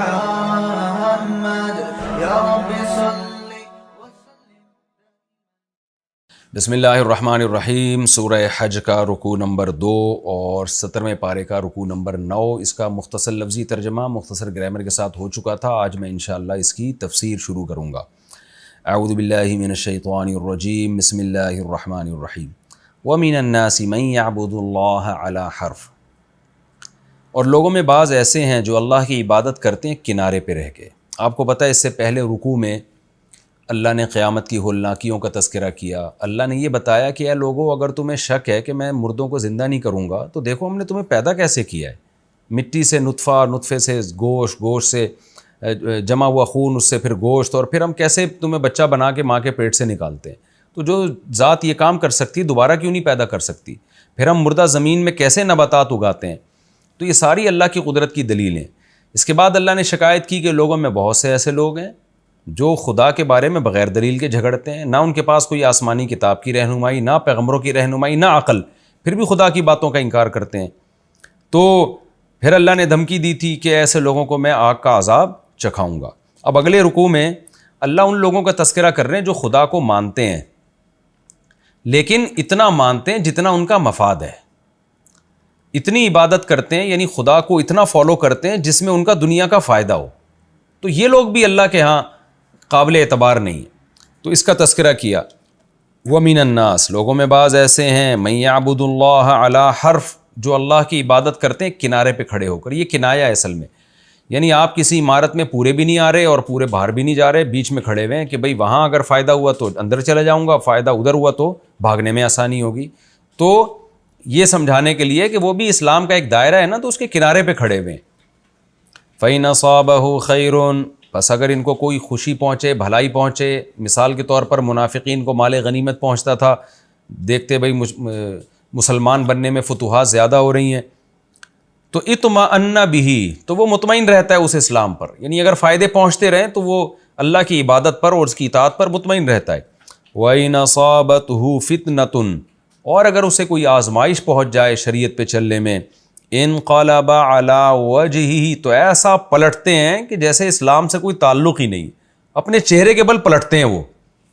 محمد یا رب صلی بسم اللہ الرحمن الرحیم۔ سورہ حج کا رکوع نمبر 2 اور 17ویں پارے کا رکوع نمبر 9، اس کا مختصر لفظی ترجمہ مختصر گرامر کے ساتھ ہو چکا تھا۔ آج میں انشاءاللہ اس کی تفسیر شروع کروں گا۔ اعوذ باللہ من الشیطان الرجیم، بسم اللہ الرحمن الرحیم۔ وَمِنَ النَّاسِ مَن يَعْبُدُ اللَّهَ عَلَى حَرْفٍ، اور لوگوں میں بعض ایسے ہیں جو اللہ کی عبادت کرتے ہیں کنارے پہ رہ کے۔ آپ کو پتہ ہے اس سے پہلے رکوع میں اللہ نے قیامت کی ہولناکیوں کا تذکرہ کیا۔ اللہ نے یہ بتایا کہ اے لوگو، اگر تمہیں شک ہے کہ میں مردوں کو زندہ نہیں کروں گا تو دیکھو ہم نے تمہیں پیدا کیسے کیا ہے، مٹی سے نطفہ، نطفے سے گوشت، گوشت سے جمع ہوا خون، اس سے پھر گوشت، اور پھر ہم کیسے تمہیں بچہ بنا کے ماں کے پیٹ سے نکالتے ہیں۔ تو جو ذات یہ کام کر سکتی دوبارہ کیوں نہیں پیدا کر سکتی؟ پھر ہم مردہ زمین میں کیسے نباتات اگاتے ہیں؟ تو یہ ساری اللہ کی قدرت کی دلیلیں۔ اس کے بعد اللہ نے شکایت کی کہ لوگوں میں بہت سے ایسے لوگ ہیں جو خدا کے بارے میں بغیر دلیل کے جھگڑتے ہیں، نہ ان کے پاس کوئی آسمانی کتاب کی رہنمائی، نہ پیغمبروں کی رہنمائی، نہ عقل، پھر بھی خدا کی باتوں کا انکار کرتے ہیں۔ تو پھر اللہ نے دھمکی دی تھی کہ ایسے لوگوں کو میں آگ کا عذاب چکھاؤں گا۔ اب اگلے رکوع میں اللہ ان لوگوں کا تذکرہ کر رہے ہیں جو خدا کو مانتے ہیں، لیکن اتنا مانتے ہیں جتنا ان کا مفاد ہے، اتنی عبادت کرتے ہیں، یعنی خدا کو اتنا فالو کرتے ہیں جس میں ان کا دنیا کا فائدہ ہو۔ تو یہ لوگ بھی اللہ کے ہاں قابل اعتبار نہیں ہیں۔ تو اس کا تذکرہ کیا۔ وَمِنَ النَّاسِ، لوگوں میں بعض ایسے ہیں، مَن يَعْبُدُ اللَّهَ عَلَى حَرْفٍ، جو اللہ کی عبادت کرتے ہیں کنارے پہ کھڑے ہو کر۔ یہ کنایا ہے اصل میں، یعنی آپ کسی عمارت میں پورے بھی نہیں آ رہے اور پورے باہر بھی نہیں جا رہے، بیچ میں کھڑے ہوئے ہیں کہ بھئی وہاں اگر فائدہ ہوا تو اندر چلا جاؤں گا، فائدہ ادھر ہوا تو بھاگنے میں آسانی ہوگی۔ تو یہ سمجھانے کے لیے کہ وہ بھی اسلام کا ایک دائرہ ہے نا، تو اس کے کنارے پہ کھڑے ہوئے ہیں۔ فَإِنْ أَصَابَهُ خَيْرٌ، بس اگر ان کو کوئی خوشی پہنچے، بھلائی پہنچے، مثال کے طور پر منافقین کو مال غنیمت پہنچتا تھا، دیکھتے بھئی مسلمان بننے میں فتوحات زیادہ ہو رہی ہیں، تو اطمأن بہ، تو وہ مطمئن رہتا ہے اس اسلام پر، یعنی اگر فائدے پہنچتے رہیں تو وہ اللہ کی عبادت پر اور اس کی اطاعت پر مطمئن رہتا ہے۔ وَإِنْ أَصَابَتْهُ فِتْنَةٌ، اور اگر اسے کوئی آزمائش پہنچ جائے شریعت پہ چلنے میں، انقلب علی وجہہ، تو ایسا پلٹتے ہیں کہ جیسے اسلام سے کوئی تعلق ہی نہیں، اپنے چہرے کے بل پلٹتے ہیں۔ وہ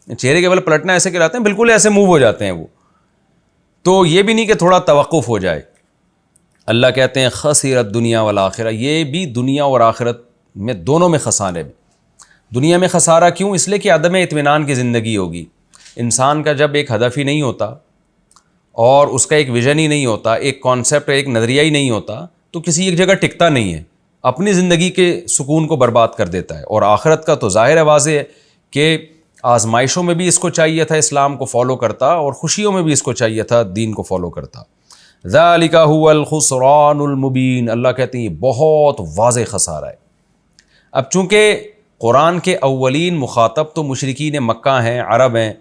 چہرے کے بل پلٹنا ایسے کہلاتے ہیں، بالکل ایسے موو ہو جاتے ہیں وہ۔ تو یہ بھی نہیں کہ تھوڑا توقف ہو جائے۔ اللہ کہتے ہیں خسر الدنیا والآخرہ، یہ بھی دنیا اور آخرت میں دونوں میں خسارے میں۔ دنیا میں خسارہ کیوں؟ اس لیے کہ عدم اطمینان کی زندگی ہوگی۔ انسان کا جب ایک ہدف ہی نہیں ہوتا اور اس کا ایک ویژن ہی نہیں ہوتا، ایک کانسیپٹ، ایک نظریہ ہی نہیں ہوتا، تو کسی ایک جگہ ٹکتا نہیں ہے، اپنی زندگی کے سکون کو برباد کر دیتا ہے۔ اور آخرت کا تو ظاہر ہے، واضح ہے کہ آزمائشوں میں بھی اس کو چاہیے تھا اسلام کو فالو کرتا، اور خوشیوں میں بھی اس کو چاہیے تھا دین کو فالو کرتا۔ ذالک هو الخسران المبین، اللہ کہتے ہیں یہ بہت واضح خسارہ ہے۔ اب چونکہ قرآن کے اولین مخاطب تو مشرکین مکہ ہیں، عرب ہیں،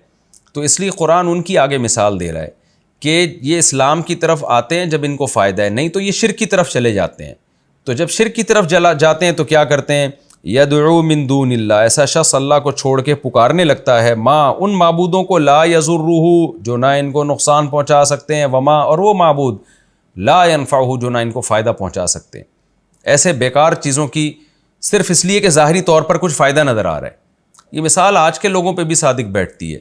تو اس لیے قرآن ان کی آگے مثال دے رہا ہے کہ یہ اسلام کی طرف آتے ہیں جب ان کو فائدہ ہے، نہیں تو یہ شرک کی طرف چلے جاتے ہیں۔ تو جب شرک کی طرف جاتے ہیں تو کیا کرتے ہیں؟ یدعو من دون اللہ، ایسا شخص اللہ کو چھوڑ کے پکارنے لگتا ہے، ماں، ان معبودوں کو، لا یضرہ، جو نہ ان کو نقصان پہنچا سکتے ہیں، وما، اور وہ معبود، لا ینفعہ، جو نہ ان کو فائدہ پہنچا سکتے ہیں۔ ایسے بیکار چیزوں کی صرف اس لیے کہ ظاہری طور پر کچھ فائدہ نظر آ رہا ہے۔ یہ مثال آج کے لوگوں پہ بھی صادق بیٹھتی ہے۔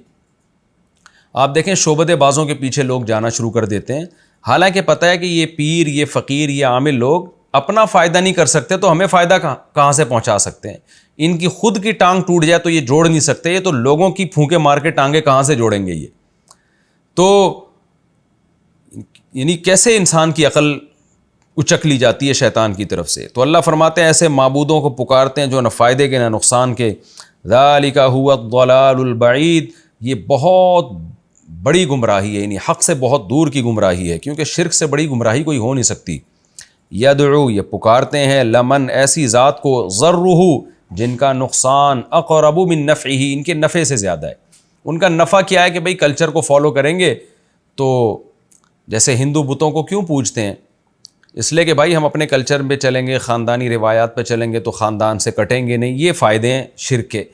آپ دیکھیں شعبدے بازوں کے پیچھے لوگ جانا شروع کر دیتے ہیں، حالانکہ پتہ ہے کہ یہ پیر، یہ فقیر، یہ عامل لوگ اپنا فائدہ نہیں کر سکتے تو ہمیں فائدہ کہاں سے پہنچا سکتے ہیں؟ ان کی خود کی ٹانگ ٹوٹ جائے تو یہ جوڑ نہیں سکتے، یہ تو لوگوں کی پھونکے مار کے ٹانگیں کہاں سے جوڑیں گے یہ؟ تو یعنی کیسے انسان کی عقل اچک لی جاتی ہے شیطان کی طرف سے۔ تو اللہ فرماتے ہیں ایسے معبودوں کو پکارتے ہیں جو نہ فائدے کے نہ نقصان کے۔ ذالک هو الضلال البعید، یہ بہت بڑی گمراہی ہے، یعنی حق سے بہت دور کی گمراہی ہے، کیونکہ شرک سے بڑی گمراہی کوئی ہو نہیں سکتی۔ یدعو، یہ پکارتے ہیں، لمن، ایسی ذات کو، ضرہ، جن کا نقصان، اقرب من نفعہ، ان کے نفع سے زیادہ ہے۔ ان کا نفع کیا ہے کہ بھئی کلچر کو فالو کریں گے تو جیسے ہندو بتوں کو کیوں پوجتے ہیں؟ اس لیے کہ بھائی ہم اپنے کلچر پہ چلیں گے، خاندانی روایات پہ چلیں گے تو خاندان سے کٹیں گے نہیں، یہ فائدے ہیں شرک کے۔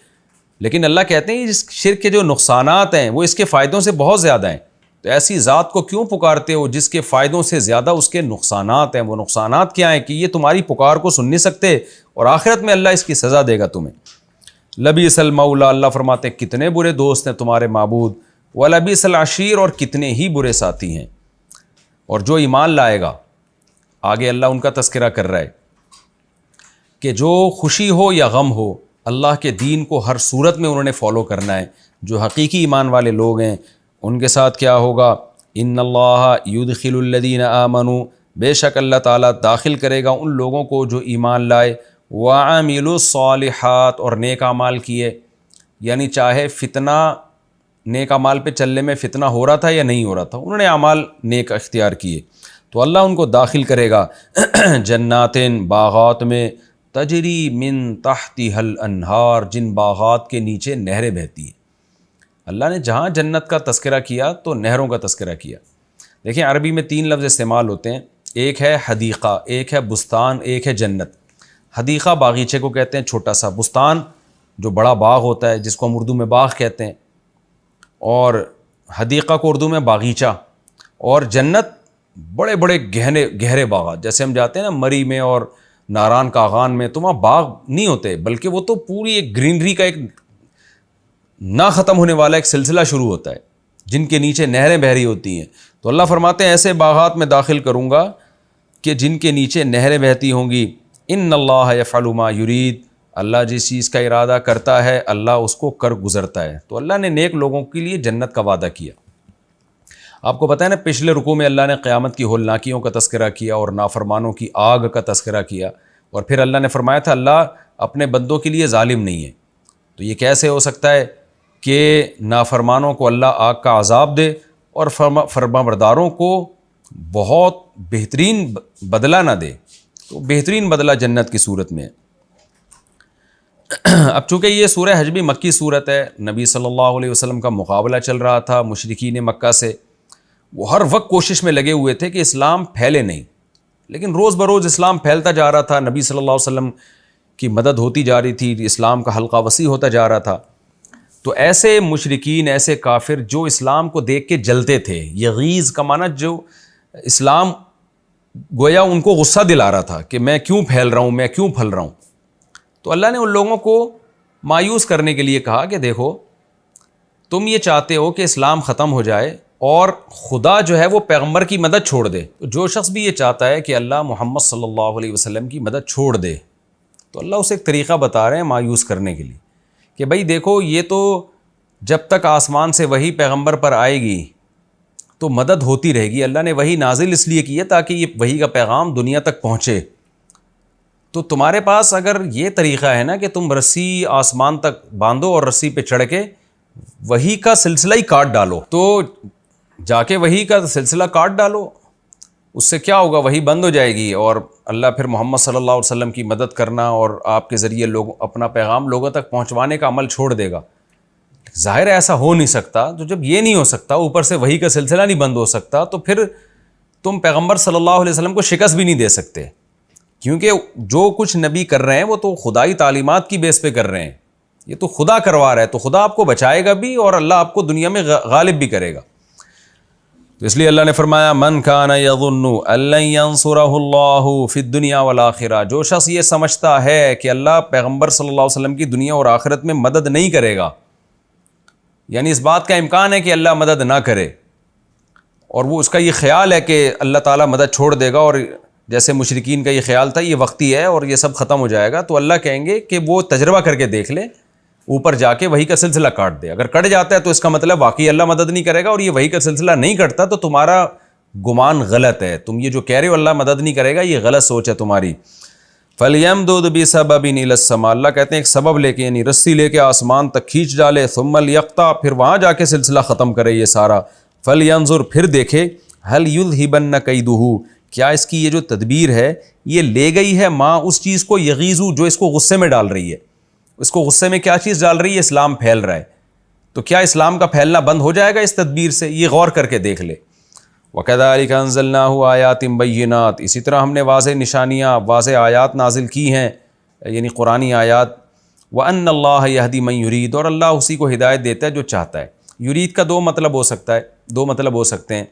لیکن اللہ کہتے ہیں اس شرک کے جو نقصانات ہیں وہ اس کے فائدوں سے بہت زیادہ ہیں۔ تو ایسی ذات کو کیوں پکارتے ہو جس کے فائدوں سے زیادہ اس کے نقصانات ہیں؟ وہ نقصانات کیا ہیں کہ یہ تمہاری پکار کو سن نہیں سکتے اور آخرت میں اللہ اس کی سزا دے گا تمہیں۔ لبیس المولا، اللہ فرماتے ہیں کتنے برے دوست ہیں تمہارے معبود، ولبیس العشیر، اور کتنے ہی برے ساتھی ہیں۔ اور جو ایمان لائے گا، آگے اللہ ان کا تذکرہ کر رہا ہے کہ جو خوشی ہو یا غم ہو، اللہ کے دین کو ہر صورت میں انہوں نے فالو کرنا ہے۔ جو حقیقی ایمان والے لوگ ہیں ان کے ساتھ کیا ہوگا؟ ان اللہ یدخل الذین آمنوا، بے شک اللہ تعالیٰ داخل کرے گا ان لوگوں کو جو ایمان لائے، وعملوا الصالحات، اور نیک اعمال کیے۔ یعنی چاہے فتنہ نیک اعمال پہ چلنے میں فتنہ ہو رہا تھا یا نہیں ہو رہا تھا، انہوں نے اعمال نیک اختیار کیے تو اللہ ان کو داخل کرے گا جناتن، باغات میں، تجری من تحتها الانہار، جن باغات کے نیچے نہریں بہتی ہیں۔ اللہ نے جہاں جنت کا تذکرہ کیا تو نہروں کا تذکرہ کیا۔ دیکھیں عربی میں 3 لفظ استعمال ہوتے ہیں، ایک ہے حدیقہ، ایک ہے بستان، ایک ہے جنت۔ حدیقہ باغیچے کو کہتے ہیں چھوٹا سا، بستان جو بڑا باغ ہوتا ہے جس کو ہم اردو میں باغ کہتے ہیں، اور حدیقہ کو اردو میں باغیچہ، اور جنت بڑے بڑے گہرے باغات، جیسے ہم جاتے ہیں نا مری میں اور ناران کاغان میں، تو وہاں باغ نہیں ہوتے بلکہ وہ تو پوری ایک گرینری کا ایک نہ ختم ہونے والا ایک سلسلہ شروع ہوتا ہے جن کے نیچے نہریں بہہ رہی ہوتی ہیں۔ تو اللہ فرماتے ہیں ایسے باغات میں داخل کروں گا کہ جن کے نیچے نہریں بہتی ہوں گی۔ ان اللہ یفعل ما یرید، اللہ جس چیز کا ارادہ کرتا ہے اللہ اس کو کر گزرتا ہے۔ تو اللہ نے نیک لوگوں کے لیے جنت کا وعدہ کیا۔ آپ کو پتہ ہے نا پچھلے رکوع میں اللہ نے قیامت کی ہولناکیوں کا تذکرہ کیا اور نافرمانوں کی آگ کا تذکرہ کیا، اور پھر اللہ نے فرمایا تھا اللہ اپنے بندوں کے لیے ظالم نہیں ہے۔ تو یہ کیسے ہو سکتا ہے کہ نافرمانوں کو اللہ آگ کا عذاب دے اور فرمانبرداروں کو بہت بہترین بدلہ نہ دے؟ تو بہترین بدلہ جنت کی صورت میں ہے۔ اب چونکہ یہ سورہ حج بھی مکی صورت ہے، نبی صلی اللہ علیہ وسلم کا مقابلہ چل رہا تھا مشرکین مکہ سے، وہ ہر وقت کوشش میں لگے ہوئے تھے کہ اسلام پھیلے نہیں، لیکن روز بروز اسلام پھیلتا جا رہا تھا، نبی صلی اللہ علیہ وسلم کی مدد ہوتی جا رہی تھی، اسلام کا حلقہ وسیع ہوتا جا رہا تھا۔ تو ایسے مشرکین، ایسے کافر جو اسلام کو دیکھ کے جلتے تھے، یغیظ کا معنی جو اسلام گویا ان کو غصہ دلا رہا تھا کہ میں کیوں پھیل رہا ہوں، میں کیوں پھل رہا ہوں۔ تو اللہ نے ان لوگوں کو مایوس کرنے کے لیے کہا کہ دیکھو تم یہ چاہتے ہو کہ اسلام ختم ہو جائے اور خدا جو ہے وہ پیغمبر کی مدد چھوڑ دے، تو جو شخص بھی یہ چاہتا ہے کہ اللہ محمد صلی اللہ علیہ وسلم کی مدد چھوڑ دے، تو اللہ اسے ایک طریقہ بتا رہے ہیں مایوس کرنے کے لیے کہ بھائی دیکھو یہ تو جب تک آسمان سے وحی پیغمبر پر آئے گی تو مدد ہوتی رہے گی۔ اللہ نے وحی نازل اس لیے کی ہے تاکہ یہ وحی کا پیغام دنیا تک پہنچے۔ تو تمہارے پاس اگر یہ طریقہ ہے نا کہ تم رسی آسمان تک باندھو اور رسی پہ چڑھ کے وحی کا سلسلہ ہی کاٹ ڈالو، تو جا کے وحی کا سلسلہ کاٹ ڈالو، اس سے کیا ہوگا؟ وحی بند ہو جائے گی اور اللہ پھر محمد صلی اللہ علیہ وسلم کی مدد کرنا اور آپ کے ذریعے لوگ اپنا پیغام لوگوں تک پہنچوانے کا عمل چھوڑ دے گا۔ ظاہر ہے ایسا ہو نہیں سکتا، تو جب یہ نہیں ہو سکتا، اوپر سے وحی کا سلسلہ نہیں بند ہو سکتا، تو پھر تم پیغمبر صلی اللہ علیہ وسلم کو شکست بھی نہیں دے سکتے، کیونکہ جو کچھ نبی کر رہے ہیں وہ تو خدائی تعلیمات کی بیس پہ کر رہے ہیں، یہ تو خدا کروا رہا ہے، تو خدا آپ کو بچائے گا بھی اور اللہ آپ کو دنیا میں غالب بھی کرے گا۔ تو اس لیے اللہ نے فرمایا من کان یظن ان لن ینصرہ اللہ فی الدنیا والآخرہ، جو شخص یہ سمجھتا ہے کہ اللہ پیغمبر صلی اللہ علیہ وسلم کی دنیا اور آخرت میں مدد نہیں کرے گا، یعنی اس بات کا امکان ہے کہ اللہ مدد نہ کرے، اور وہ اس کا یہ خیال ہے کہ اللہ تعالیٰ مدد چھوڑ دے گا، اور جیسے مشرکین کا یہ خیال تھا یہ وقتی ہے اور یہ سب ختم ہو جائے گا، تو اللہ کہیں گے کہ وہ تجربہ کر کے دیکھ لے، اوپر جا کے وحی کا سلسلہ کاٹ دے۔ اگر کٹ جاتا ہے تو اس کا مطلب واقعی اللہ مدد نہیں کرے گا، اور یہ وحی کا سلسلہ نہیں کٹتا تو تمہارا گمان غلط ہے، تم یہ جو کہہ رہے ہو اللہ مدد نہیں کرے گا یہ غلط سوچ ہے تمہاری۔ فَلْيَمْدُدْ بِسَبَبٍ إِلَى السَّمَاءِ، اللہ کہتے ہیں ایک سبب لے کے، یعنی رسی لے کے آسمان تک کھینچ ڈالے، ثُمَّ لْيَقْطَعْ، پھر وہاں جا کے سلسلہ ختم کرے یہ سارا، فَلْيَنظُرْ، پھر دیکھے، هَلْ يُذْهِبَنَّ كَيْدُهُ، کیا اس کی یہ جو تدبیر ہے یہ لے گئی ہے ماں اس چیز کو، یغیظ، جو اس کو غصے میں ڈال رہی ہے، اس کو غصے میں کیا چیز ڈال رہی ہے؟ اسلام پھیل رہا ہے، تو کیا اسلام کا پھیلنا بند ہو جائے گا اس تدبیر سے؟ یہ غور کر کے دیکھ لے۔ وَكَذَلِكَ أَنزَلْنَاهُ آيَاتٍ بَيِّنَاتٍ، اسی طرح ہم نے واضح نشانیاں، واضح آیات نازل کی ہیں، یعنی قرآنی آیات۔ وَأَنَّ اللَّهَ يَهْدِي مَن يُرِيدُ، اور اللہ اسی کو ہدایت دیتا ہے جو چاہتا ہے۔ یرید کا دو مطلب ہو سکتے ہیں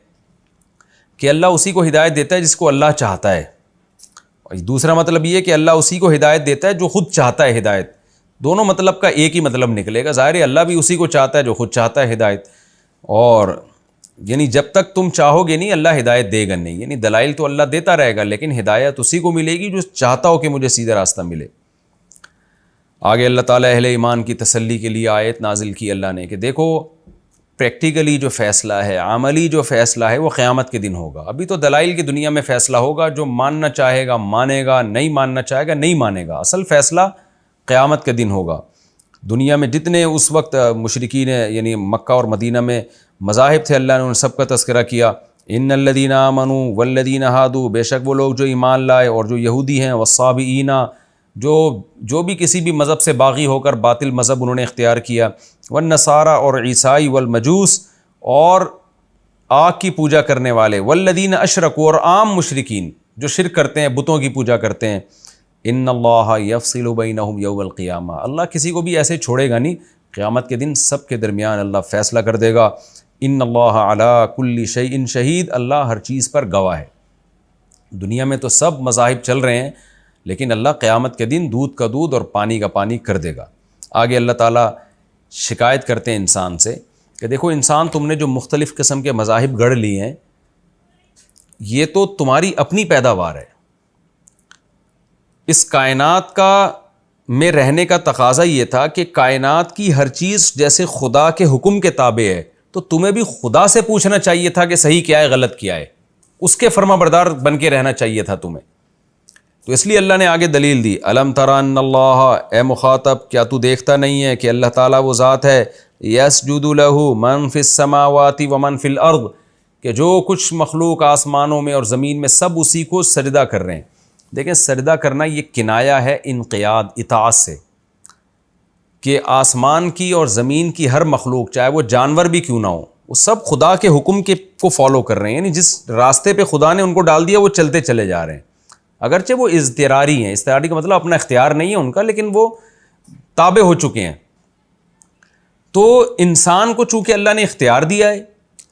کہ اللہ اسی کو ہدایت دیتا ہے جس کو اللہ چاہتا ہے، اور دوسرا مطلب یہ کہ اللہ اسی کو ہدایت دیتا ہے جو خود چاہتا ہے ہدایت. دونوں مطلب کا ایک ہی مطلب نکلے گا. ظاہر ہے اللہ بھی اسی کو چاہتا ہے جو خود چاہتا ہے ہدایت. اور یعنی جب تک تم چاہو گے نہیں اللہ ہدایت دے گا نہیں. یعنی دلائل تو اللہ دیتا رہے گا لیکن ہدایت اسی کو ملے گی جو چاہتا ہو کہ مجھے سیدھا راستہ ملے. آگے اللہ تعالیٰ اہل ایمان کی تسلی کے لیے آیت نازل کی اللہ نے کہ دیکھو پریکٹیکلی جو فیصلہ ہے, عملی جو فیصلہ ہے وہ قیامت کے دن ہوگا. ابھی تو دلائل کی دنیا میں فیصلہ ہوگا, جو ماننا چاہے گا مانے گا, نہیں ماننا چاہے گا نہیں مانے گا. اصل فیصلہ قیامت کے دن ہوگا. دنیا میں جتنے اس وقت مشرکین یعنی مکہ اور مدینہ میں مذاہب تھے اللہ نے ان سب کا تذکرہ کیا. ان الذین آمنوا والذین ہادوا, بے شک وہ لوگ جو ایمان لائے اور جو یہودی ہیں, والصابئین جو بھی کسی بھی مذہب سے باغی ہو کر باطل مذہب انہوں نے اختیار کیا, والنصارى اور عیسائی, والمجوس اور آگ کی پوجا کرنے والے, والذین اشرکوا اور عام مشرکین جو شرک کرتے ہیں بتوں کی پوجا کرتے ہیں. ان اللہ یفصل بینہم یوم القیامہ, اللہ کسی کو بھی ایسے چھوڑے گا نہیں, قیامت کے دن سب کے درمیان اللہ فیصلہ کر دے گا. ان اللہ علی کل شیء شہید, اللہ ہر چیز پر گواہ ہے. دنیا میں تو سب مذاہب چل رہے ہیں لیکن اللہ قیامت کے دن دودھ کا دودھ اور پانی کا پانی کر دے گا. آگے اللہ تعالیٰ شکایت کرتے ہیں انسان سے کہ دیکھو انسان تم نے جو مختلف قسم کے مذاہب گڑھ لیے ہیں یہ تو تمہاری اپنی پیداوار ہے. اس کائنات کا میں رہنے کا تقاضا یہ تھا کہ کائنات کی ہر چیز جیسے خدا کے حکم کے تابع ہے تو تمہیں بھی خدا سے پوچھنا چاہیے تھا کہ صحیح کیا ہے غلط کیا ہے, اس کے فرما بردار بن کے رہنا چاہیے تھا تمہیں. تو اس لیے اللہ نے آگے دلیل دی, الم تر ان اللہ, اے مخاطب کیا تو دیکھتا نہیں ہے کہ اللہ تعالیٰ وہ ذات ہے, یسجد لہ من فی السماوات ومن فی الارض, کہ جو کچھ مخلوق آسمانوں میں اور زمین میں سب اسی کو سجدہ کر رہے ہیں. دیکھیں سجدہ کرنا یہ کنایا ہے انقیاد اطاعت سے, کہ آسمان کی اور زمین کی ہر مخلوق چاہے وہ جانور بھی کیوں نہ ہو وہ سب خدا کے حکم کے کو فالو کر رہے ہیں. یعنی جس راستے پہ خدا نے ان کو ڈال دیا وہ چلتے چلے جا رہے ہیں, اگرچہ وہ اضطراری ہیں. اضطراری کا مطلب اپنا اختیار نہیں ہے ان کا لیکن وہ تابع ہو چکے ہیں. تو انسان کو چونکہ اللہ نے اختیار دیا ہے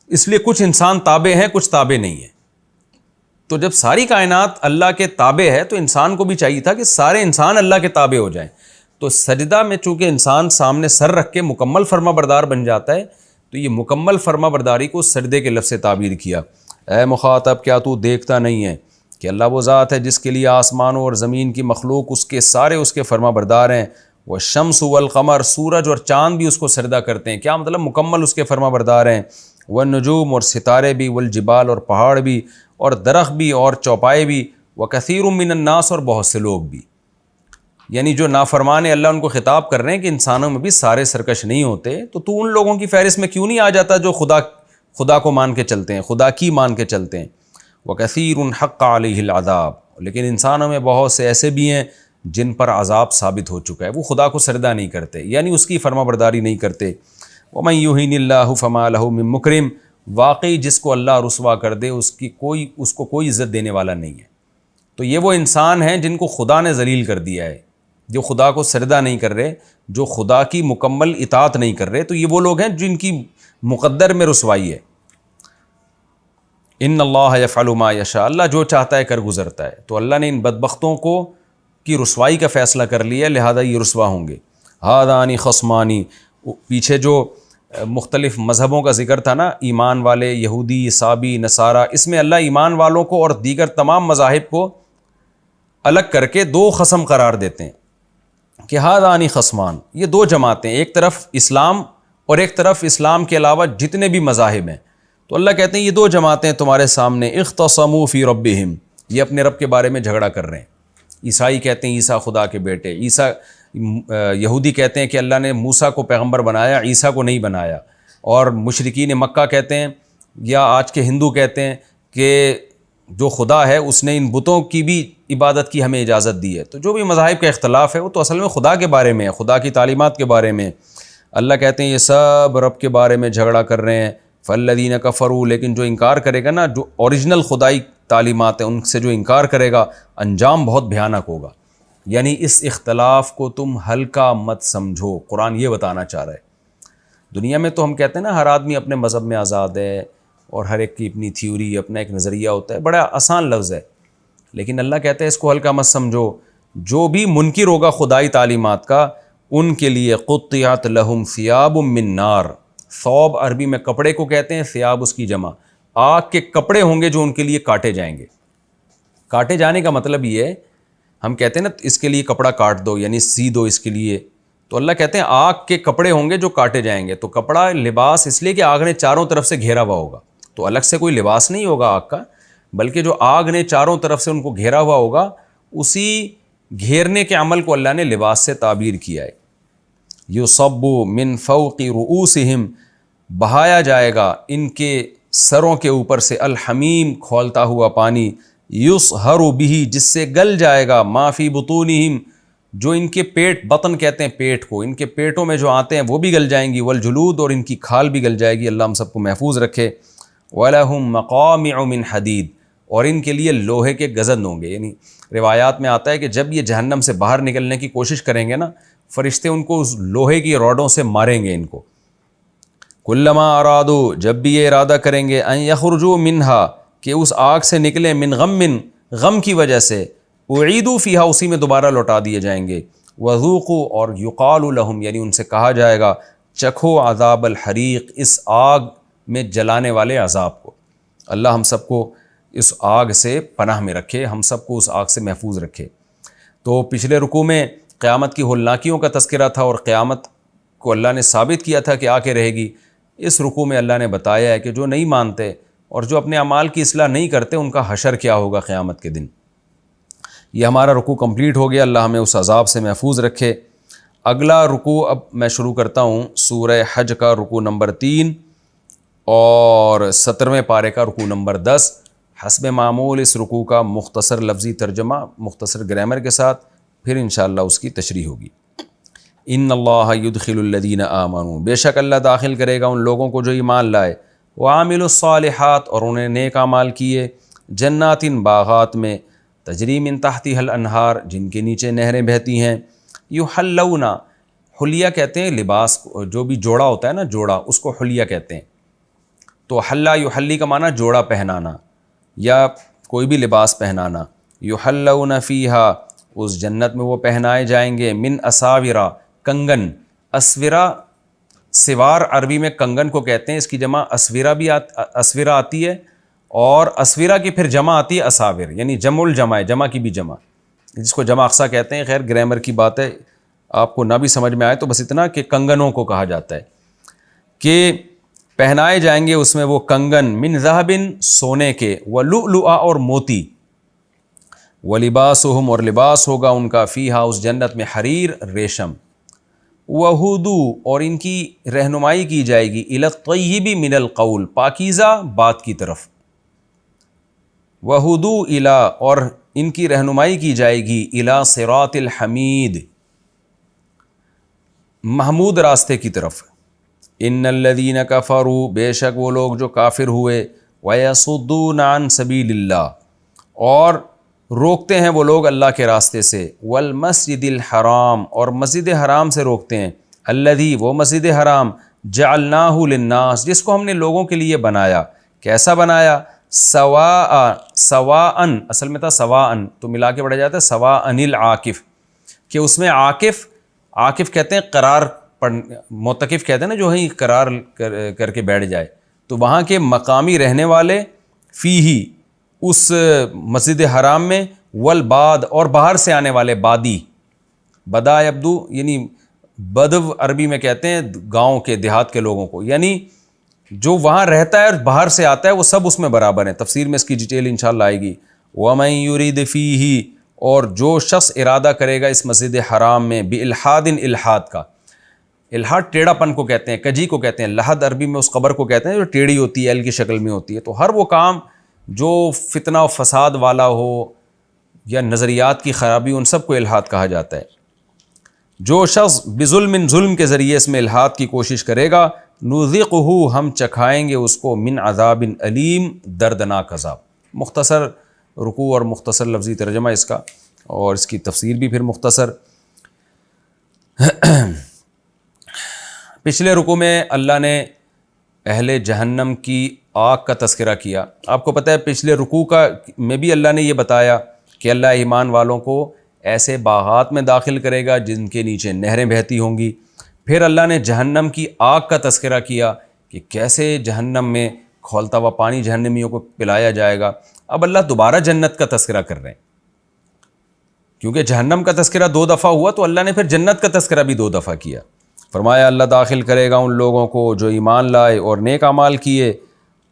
اس لیے کچھ انسان تابع ہیں کچھ تابع نہیں ہیں. تو جب ساری کائنات اللہ کے تابع ہے تو انسان کو بھی چاہیے تھا کہ سارے انسان اللہ کے تابع ہو جائیں. تو سجدہ میں چونکہ انسان سامنے سر رکھ کے مکمل فرما بردار بن جاتا ہے تو یہ مکمل فرما برداری کو سجدے کے لفظ سے تعبیر کیا. اے مخاطب کیا تو دیکھتا نہیں ہے کہ اللہ وہ ذات ہے جس کے لیے آسمانوں اور زمین کی مخلوق اس کے سارے اس کے فرما بردار ہیں. والشمس والقمر, سورج اور چاند بھی اس کو سجدہ کرتے ہیں. کیا مطلب مکمل اس کے فرما بردار ہیں. والنجوم اور ستارے بھی, والجبال اور پہاڑ بھی, اور درخت بھی اور چوپائے بھی, وکثیر من الناس اور بہت سے لوگ بھی. یعنی جو نافرمان اللہ ان کو خطاب کر رہے ہیں کہ انسانوں میں بھی سارے سرکش نہیں ہوتے, تو ان لوگوں کی فہرست میں کیوں نہیں آ جاتا جو خدا کو مان کے چلتے ہیں, خدا کی مان کے چلتے ہیں. وکثیر حق علیہ العذاب, لیکن انسانوں میں بہت سے ایسے بھی ہیں جن پر عذاب ثابت ہو چکا ہے, وہ خدا کو سجدہ نہیں کرتے یعنی اس کی فرما برداری نہیں کرتے. ومن یہن اللہ فما لہ من مکرم, واقعی جس کو اللہ رسوا کر دے اس کو کوئی عزت دینے والا نہیں ہے. تو یہ وہ انسان ہیں جن کو خدا نے ذلیل کر دیا ہے, جو خدا کو سجدہ نہیں کر رہے, جو خدا کی مکمل اطاعت نہیں کر رہے. تو یہ وہ لوگ ہیں جن کی مقدر میں رسوائی ہے. ان اللہ یفعل ما یشاء, اللہ جو چاہتا ہے کر گزرتا ہے. تو اللہ نے ان بدبختوں کو کی رسوائی کا فیصلہ کر لیا, لہذا یہ رسوا ہوں گے. ہادانی خصمانی, پیچھے جو مختلف مذہبوں کا ذکر تھا نا, ایمان والے, یہودی, عیسابی, نصارہ, اس میں اللہ ایمان والوں کو اور دیگر تمام مذاہب کو الگ کر کے دو قسم قرار دیتے ہیں کہ ہادانی خصمان, یہ دو جماعتیں, ایک طرف اسلام اور ایک طرف اسلام کے علاوہ جتنے بھی مذاہب ہیں. تو اللہ کہتے ہیں یہ دو جماعتیں تمہارے سامنے, اختصموا فی ربہم, یہ اپنے رب کے بارے میں جھگڑا کر رہے ہیں. عیسائی کہتے ہیں عیسیٰ خدا کے بیٹے, یہودی کہتے ہیں کہ اللہ نے موسیٰ کو پیغمبر بنایا, عیسیٰ کو نہیں بنایا, اور مشرکین مکہ کہتے ہیں یا آج کے ہندو کہتے ہیں کہ جو خدا ہے اس نے ان بتوں کی بھی عبادت کی ہمیں اجازت دی ہے. تو جو بھی مذاہب کا اختلاف ہے وہ تو اصل میں خدا کے بارے میں ہے, خدا کی تعلیمات کے بارے میں. اللہ کہتے ہیں یہ سب رب کے بارے میں جھگڑا کر رہے ہیں. فالذین کفروا, لیکن جو انکار کرے گا نا, جو اوریجنل خدائی تعلیمات ہیں ان سے جو انکار کرے گا, انجام بہت بھیانک ہوگا. یعنی اس اختلاف کو تم ہلکا مت سمجھو, قرآن یہ بتانا چاہ رہا ہے. دنیا میں تو ہم کہتے ہیں نا ہر آدمی اپنے مذہب میں آزاد ہے اور ہر ایک کی اپنی تھیوری, اپنا ایک نظریہ ہوتا ہے, بڑا آسان لفظ ہے. لیکن اللہ کہتے ہیں اس کو ہلکا مت سمجھو، جو بھی منکر ہوگا خدائی تعلیمات کا ان کے لیے قطعت لہم ثیاب من نار، ثوب عربی میں کپڑے کو کہتے ہیں، ثیاب اس کی جمع، آگ کے کپڑے ہوں گے جو ان کے لیے کاٹے جائیں گے۔ کاٹے جانے کا مطلب یہ ہے، ہم کہتے ہیں نا اس کے لیے کپڑا کاٹ دو یعنی سی دو اس کے لیے، تو اللہ کہتے ہیں آگ کے کپڑے ہوں گے جو کاٹے جائیں گے۔ تو کپڑا لباس اس لیے کہ آگ نے چاروں طرف سے گھیرا ہوا ہوگا، تو الگ سے کوئی لباس نہیں ہوگا آگ کا، بلکہ جو آگ نے چاروں طرف سے ان کو گھیرا ہوا ہوگا، اسی گھیرنے کے عمل کو اللہ نے لباس سے تعبیر کیا ہے۔ یصب من فوق رؤوسہم، بہایا جائے گا ان کے سروں کے اوپر سے الحمیم، کھولتا ہوا پانی، یصہر بہ، جس سے گل جائے گا ما فی بطونہم، جو ان کے پیٹ، بطن کہتے ہیں پیٹ کو، ان کے پیٹوں میں جو آتے ہیں وہ بھی گل جائیں گی، والجلود، اور ان کی کھال بھی گل جائے گی، اللہ ہم سب کو محفوظ رکھے۔ وَلَهُم مَّقَامِعُ مِنْ حَدِيدٍ، اور ان کے لیے لوہے کے گزند ہوں گے، یعنی روایات میں آتا ہے کہ جب یہ جہنم سے باہر نکلنے کی کوشش کریں گے نا، فرشتے ان کو اس لوہے کی روڈوں سے ماریں گے ان کو۔ کلما ارادو، جب بھی یہ ارادہ کریں گے، ان یخرجوا منہا، کہ اس آگ سے نکلیں، من غم، غم کی وجہ سے، اعیدوا فیہا، اسی میں دوبارہ لوٹا دیے جائیں گے، وذوقوا، اور یقال لہم، یعنی ان سے کہا جائے گا چکھو عذاب الحریق، اس آگ میں جلانے والے عذاب کو۔ اللہ ہم سب کو اس آگ سے پناہ میں رکھے، ہم سب کو اس آگ سے محفوظ رکھے۔ تو پچھلے رکوع میں قیامت کی ہولناکیوں کا تذکرہ تھا، اور قیامت کو اللہ نے ثابت کیا تھا کہ آ کے رہے گی۔ اس رکوع میں اللہ نے بتایا ہے کہ جو نہیں مانتے اور جو اپنے اعمال کی اصلاح نہیں کرتے ان کا حشر کیا ہوگا قیامت کے دن۔ یہ ہمارا رکوع کمپلیٹ ہو گیا، اللہ ہمیں اس عذاب سے محفوظ رکھے۔ اگلا رکوع اب میں شروع کرتا ہوں سورہ حج کا رکوع نمبر 3 اور 17ویں پارے کا رکوع نمبر 10۔ حسب معمول اس رکوع کا مختصر لفظی ترجمہ مختصر گرامر کے ساتھ، پھر انشاءاللہ اس کی تشریح ہوگی۔ ان اللہ یدخل الذین آمنوا، بے شک اللہ داخل کرے گا ان لوگوں کو جو ایمان لائے، وعاملوا الصالحات، اور انہیں نیک اعمال کیے، جنات، باغات میں، تجری من تحتها الانہار، جن کے نیچے نہریں بہتی ہیں، یحلون، حلیہ کہتے ہیں لباس جو بھی جوڑا ہوتا ہے نا، جوڑا، اس کو حلیہ کہتے ہیں۔ تو حلہ یحلی کا معنی جوڑا پہنانا یا کوئی بھی لباس پہنانا۔ یحلون فیہا، اس جنت میں وہ پہنائے جائیں گے، من اساورا، کنگن، اسورا، سوار عربی میں کنگن کو کہتے ہیں، اس کی جمع اسورا بھی اسورا آتی ہے، اور اسورا کی پھر جمع آتی ہے اساور، یعنی جمع الجمع ہے، جمع کی بھی جمع، جس کو جمع اقصا کہتے ہیں۔ خیر گرامر کی بات ہے، آپ کو نہ بھی سمجھ میں آئے تو بس اتنا کہ کنگنوں کو کہا جاتا ہے، کہ پہنائے جائیں گے اس میں وہ کنگن، من ذہب، سونے کے، ولؤلؤ، اور موتی، ولباسہم، اور لباس ہوگا ان کا، فیہا، اس جنت میں، حریر، ریشم، وہدو، اور ان کی رہنمائی کی جائے گی، الی الطیب من القول، پاکیزہ بات کی طرف، وہدو الی، اور ان کی رہنمائی کی جائے گی، الی صراط الحمید، محمود راستے کی طرف۔ ان الذین کفروا، بے شک وہ لوگ جو کافر ہوئے، ویصدون عن سبیل اللہ، اور روکتے ہیں وہ لوگ اللہ کے راستے سے، والمسجد الحرام، اور مسجد حرام سے روکتے ہیں، الذی، وہ مسجد حرام، جعلناہ للناس، جس کو ہم نے لوگوں کے لیے بنایا۔ کیسا بنایا؟ سواءً، اصل میں تھا سواءً، تو ملا کے پڑھا جاتا ہے سواءً العاکف، کہ اس میں عاکف کہتے ہیں قرار، معتکف کہتے ہیں نا جو ہی قرار کر کے بیٹھ جائے، تو وہاں کے مقامی رہنے والے، فیہی، اس مسجد حرام میں، والباد، اور باہر سے آنے والے، بادی، بدا یبدو، یعنی بدو عربی میں کہتے ہیں گاؤں کے، دیہات کے لوگوں کو، یعنی جو وہاں رہتا ہے اور باہر سے آتا ہے وہ سب اس میں برابر ہیں۔ تفسیر میں اس کی ڈیٹیل انشاءاللہ آئے گی۔ وَمَن يُرِدْ فِيهِ، اور جو شخص ارادہ کرے گا اس مسجد حرام میں، بِالْحَادٍ، الحاد کا، الحاد ٹیڑھا پن کو کہتے ہیں، کجی کو کہتے ہیں، لحد عربی میں اس قبر کو کہتے ہیں جو ٹیڑھی ہوتی ہے، ایل کی شکل میں ہوتی ہے۔ تو ہر وہ کام جو فتنہ و فساد والا ہو یا نظریات کی خرابی، ان سب کو الحاد کہا جاتا ہے۔ جو شخص بظلم، ظلم کے ذریعے اس میں الحاد کی کوشش کرے گا، نذقہ، ہم چکھائیں گے اس کو، من عذاب علیم، دردناک عذاب۔ مختصر رکوع اور مختصر لفظی ترجمہ اس کا، اور اس کی تفسیر بھی پھر مختصر۔ پچھلے رکوع میں اللہ نے اہل جہنم کی آگ کا تذکرہ کیا۔ آپ کو پتہ ہے پچھلے رکوع میں بھی اللہ نے یہ بتایا کہ اللہ ایمان والوں کو ایسے باغات میں داخل کرے گا جن کے نیچے نہریں بہتی ہوں گی۔ پھر اللہ نے جہنم کی آگ کا تذکرہ کیا کہ کیسے جہنم میں کھولتا ہوا پانی جہنمیوں کو پلایا جائے گا۔ اب اللہ دوبارہ جنت کا تذکرہ کر رہے ہیں، کیونکہ جہنم کا تذکرہ 2 دفعہ ہوا تو اللہ نے پھر جنت کا تذکرہ بھی 2 دفعہ کیا۔ فرمایا اللہ داخل کرے گا ان لوگوں کو جو ایمان لائے اور نیک اعمال کیے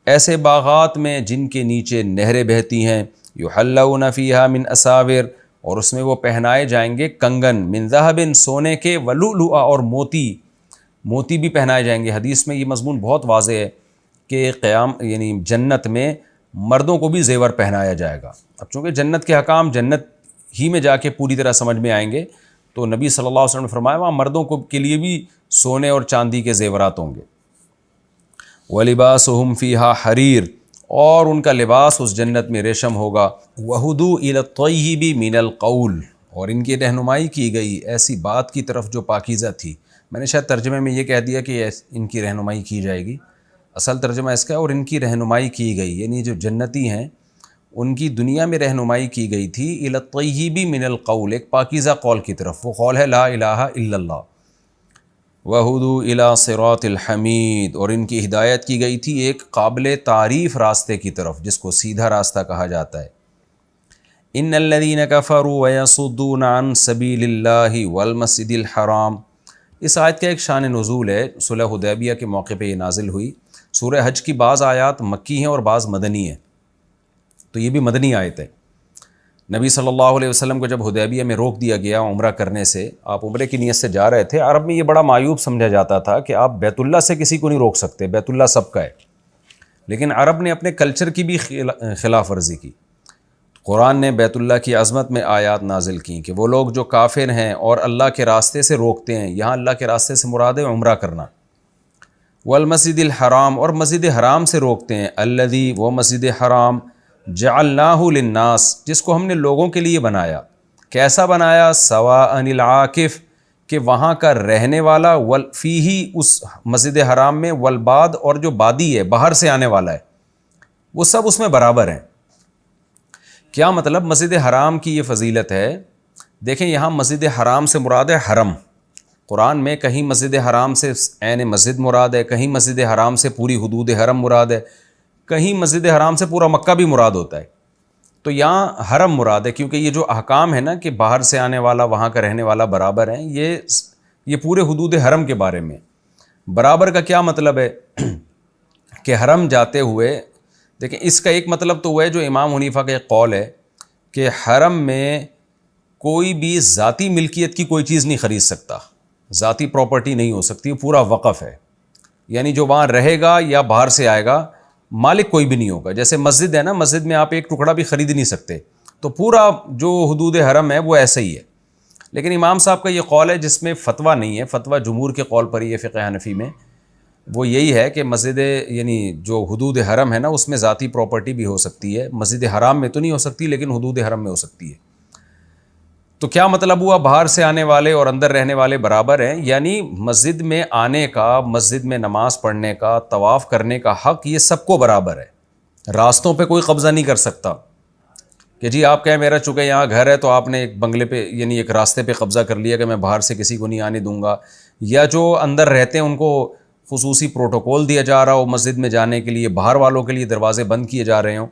ایسے باغات میں جن کے نیچے نہریں بہتی ہیں، یحلون فیہا من اساور، اور اس میں وہ پہنائے جائیں گے کنگن، من ذہب، سونے کے، ولؤلؤا، اور موتی بھی پہنائے جائیں گے۔ حدیث میں یہ مضمون بہت واضح ہے کہ یعنی جنت میں مردوں کو بھی زیور پہنایا جائے گا۔ اب چونکہ جنت کے حکام جنت ہی میں جا کے پوری طرح سمجھ میں آئیں گے، تو نبی صلی اللہ علیہ وسلم نے فرمایا وہاں مردوں کے لیے بھی سونے اور چاندی کے زیورات ہوں گے۔ وَلِبَاسُهُمْ فِيهَا حَرِيرٌ، اور ان کا لباس اس جنت میں ریشم ہوگا۔ وَهُدُوا إِلَى الطَّيِّبِ مِنَ الْقَوْلِ، اور ان کی رہنمائی کی گئی ایسی بات کی طرف جو پاکیزہ تھی۔ میں نے شاید ترجمے میں یہ کہہ دیا کہ ان کی رہنمائی کی جائے گی، اصل ترجمہ اس کا ہے اور ان کی رہنمائی کی گئی، یعنی جو جنتی ہیں ان کی دنیا میں رہنمائی کی گئی تھی الی الطیب من القول، ایک پاکیزہ قول کی طرف، وہ قول ہے لا الہ الا اللہ۔ وہدوا الی صراط الحمید، اور ان کی ہدایت کی گئی تھی ایک قابل تعریف راستے کی طرف جس کو سیدھا راستہ کہا جاتا ہے۔ ان الذین کفروا ویصدون عن سبیل اللہ والمسجد الحرام، اس آیت کا ایک شان نزول ہے، صلح حدیبیہ کے موقع پہ یہ نازل ہوئی۔ سورہ حج کی بعض آیات مکی ہیں اور بعض مدنی ہیں، تو یہ بھی مدنی آیت ہے۔ نبی صلی اللہ علیہ وسلم کو جب حدیبیہ میں روک دیا گیا عمرہ کرنے سے، آپ عمرے کی نیت سے جا رہے تھے، عرب میں یہ بڑا معیوب سمجھا جاتا تھا کہ آپ بیت اللہ سے کسی کو نہیں روک سکتے، بیت اللہ سب کا ہے، لیکن عرب نے اپنے کلچر کی بھی خلاف ورزی کی۔ قرآن نے بیت اللہ کی عظمت میں آیات نازل کیں کہ وہ لوگ جو کافر ہیں اور اللہ کے راستے سے روکتے ہیں، یہاں اللہ کے راستے سے مراد ہے عمرہ کرنا۔ والمسجد الحرام، اور مسجد حرام سے روکتے ہیں، الذی، وہ مسجد حرام، جعلناہ للناس، جس کو ہم نے لوگوں کے لیے بنایا۔ کیسا بنایا؟ سواء العاکف، کہ وہاں کا رہنے والا، فیہ، اس مسجد حرام میں، والباد، اور جو بادی ہے باہر سے آنے والا ہے، وہ سب اس میں برابر ہیں۔ کیا مطلب؟ مسجد حرام کی یہ فضیلت ہے، دیکھیں یہاں مسجد حرام سے مراد ہے حرم۔ قرآن میں کہیں مسجد حرام سے عین مسجد مراد ہے، کہیں مسجد حرام سے پوری حدود حرم مراد ہے، کہیں مسجد حرام سے پورا مکہ بھی مراد ہوتا ہے۔ تو یہاں حرم مراد ہے، کیونکہ یہ جو احکام ہے نا کہ باہر سے آنے والا وہاں کا رہنے والا برابر ہیں، یہ پورے حدود حرم کے بارے میں۔ برابر کا کیا مطلب ہے؟ کہ حرم جاتے ہوئے، دیکھیں اس کا ایک مطلب تو وہ ہے جو امام حنیفہ کا ایک قول ہے کہ حرم میں کوئی بھی ذاتی ملکیت کی کوئی چیز نہیں خرید سکتا، ذاتی پراپرٹی نہیں ہو سکتی، پورا وقف ہے، یعنی جو وہاں رہے گا یا باہر سے آئے گا مالک کوئی بھی نہیں ہوگا۔ جیسے مسجد ہے نا، مسجد میں آپ ایک ٹکڑا بھی خرید نہیں سکتے، تو پورا جو حدود حرم ہے وہ ایسا ہی ہے۔ لیکن امام صاحب کا یہ قول ہے جس میں فتویٰ نہیں ہے، فتویٰ جمہور کے قول پر ہی ہے فقہ حنفی میں، وہ یہی ہے کہ مسجد، یعنی جو حدود حرم ہے نا اس میں ذاتی پراپرٹی بھی ہو سکتی ہے، مسجد حرام میں تو نہیں ہو سکتی لیکن حدود حرم میں ہو سکتی ہے۔ تو کیا مطلب ہوا؟ باہر سے آنے والے اور اندر رہنے والے برابر ہیں، یعنی مسجد میں آنے کا، مسجد میں نماز پڑھنے کا، طواف کرنے کا حق یہ سب کو برابر ہے۔ راستوں پہ کوئی قبضہ نہیں کر سکتا کہ جی آپ کہیں میرا چونکہ یہاں گھر ہے تو آپ نے ایک بنگلے پہ، یعنی ایک راستے پہ قبضہ کر لیا کہ میں باہر سے کسی کو نہیں آنے دوں گا، یا جو اندر رہتے ہیں ان کو خصوصی پروٹوکول دیا جا رہا ہو مسجد میں جانے کے لیے، باہر والوں کے لیے دروازے بند کیے جا رہے ہوں۔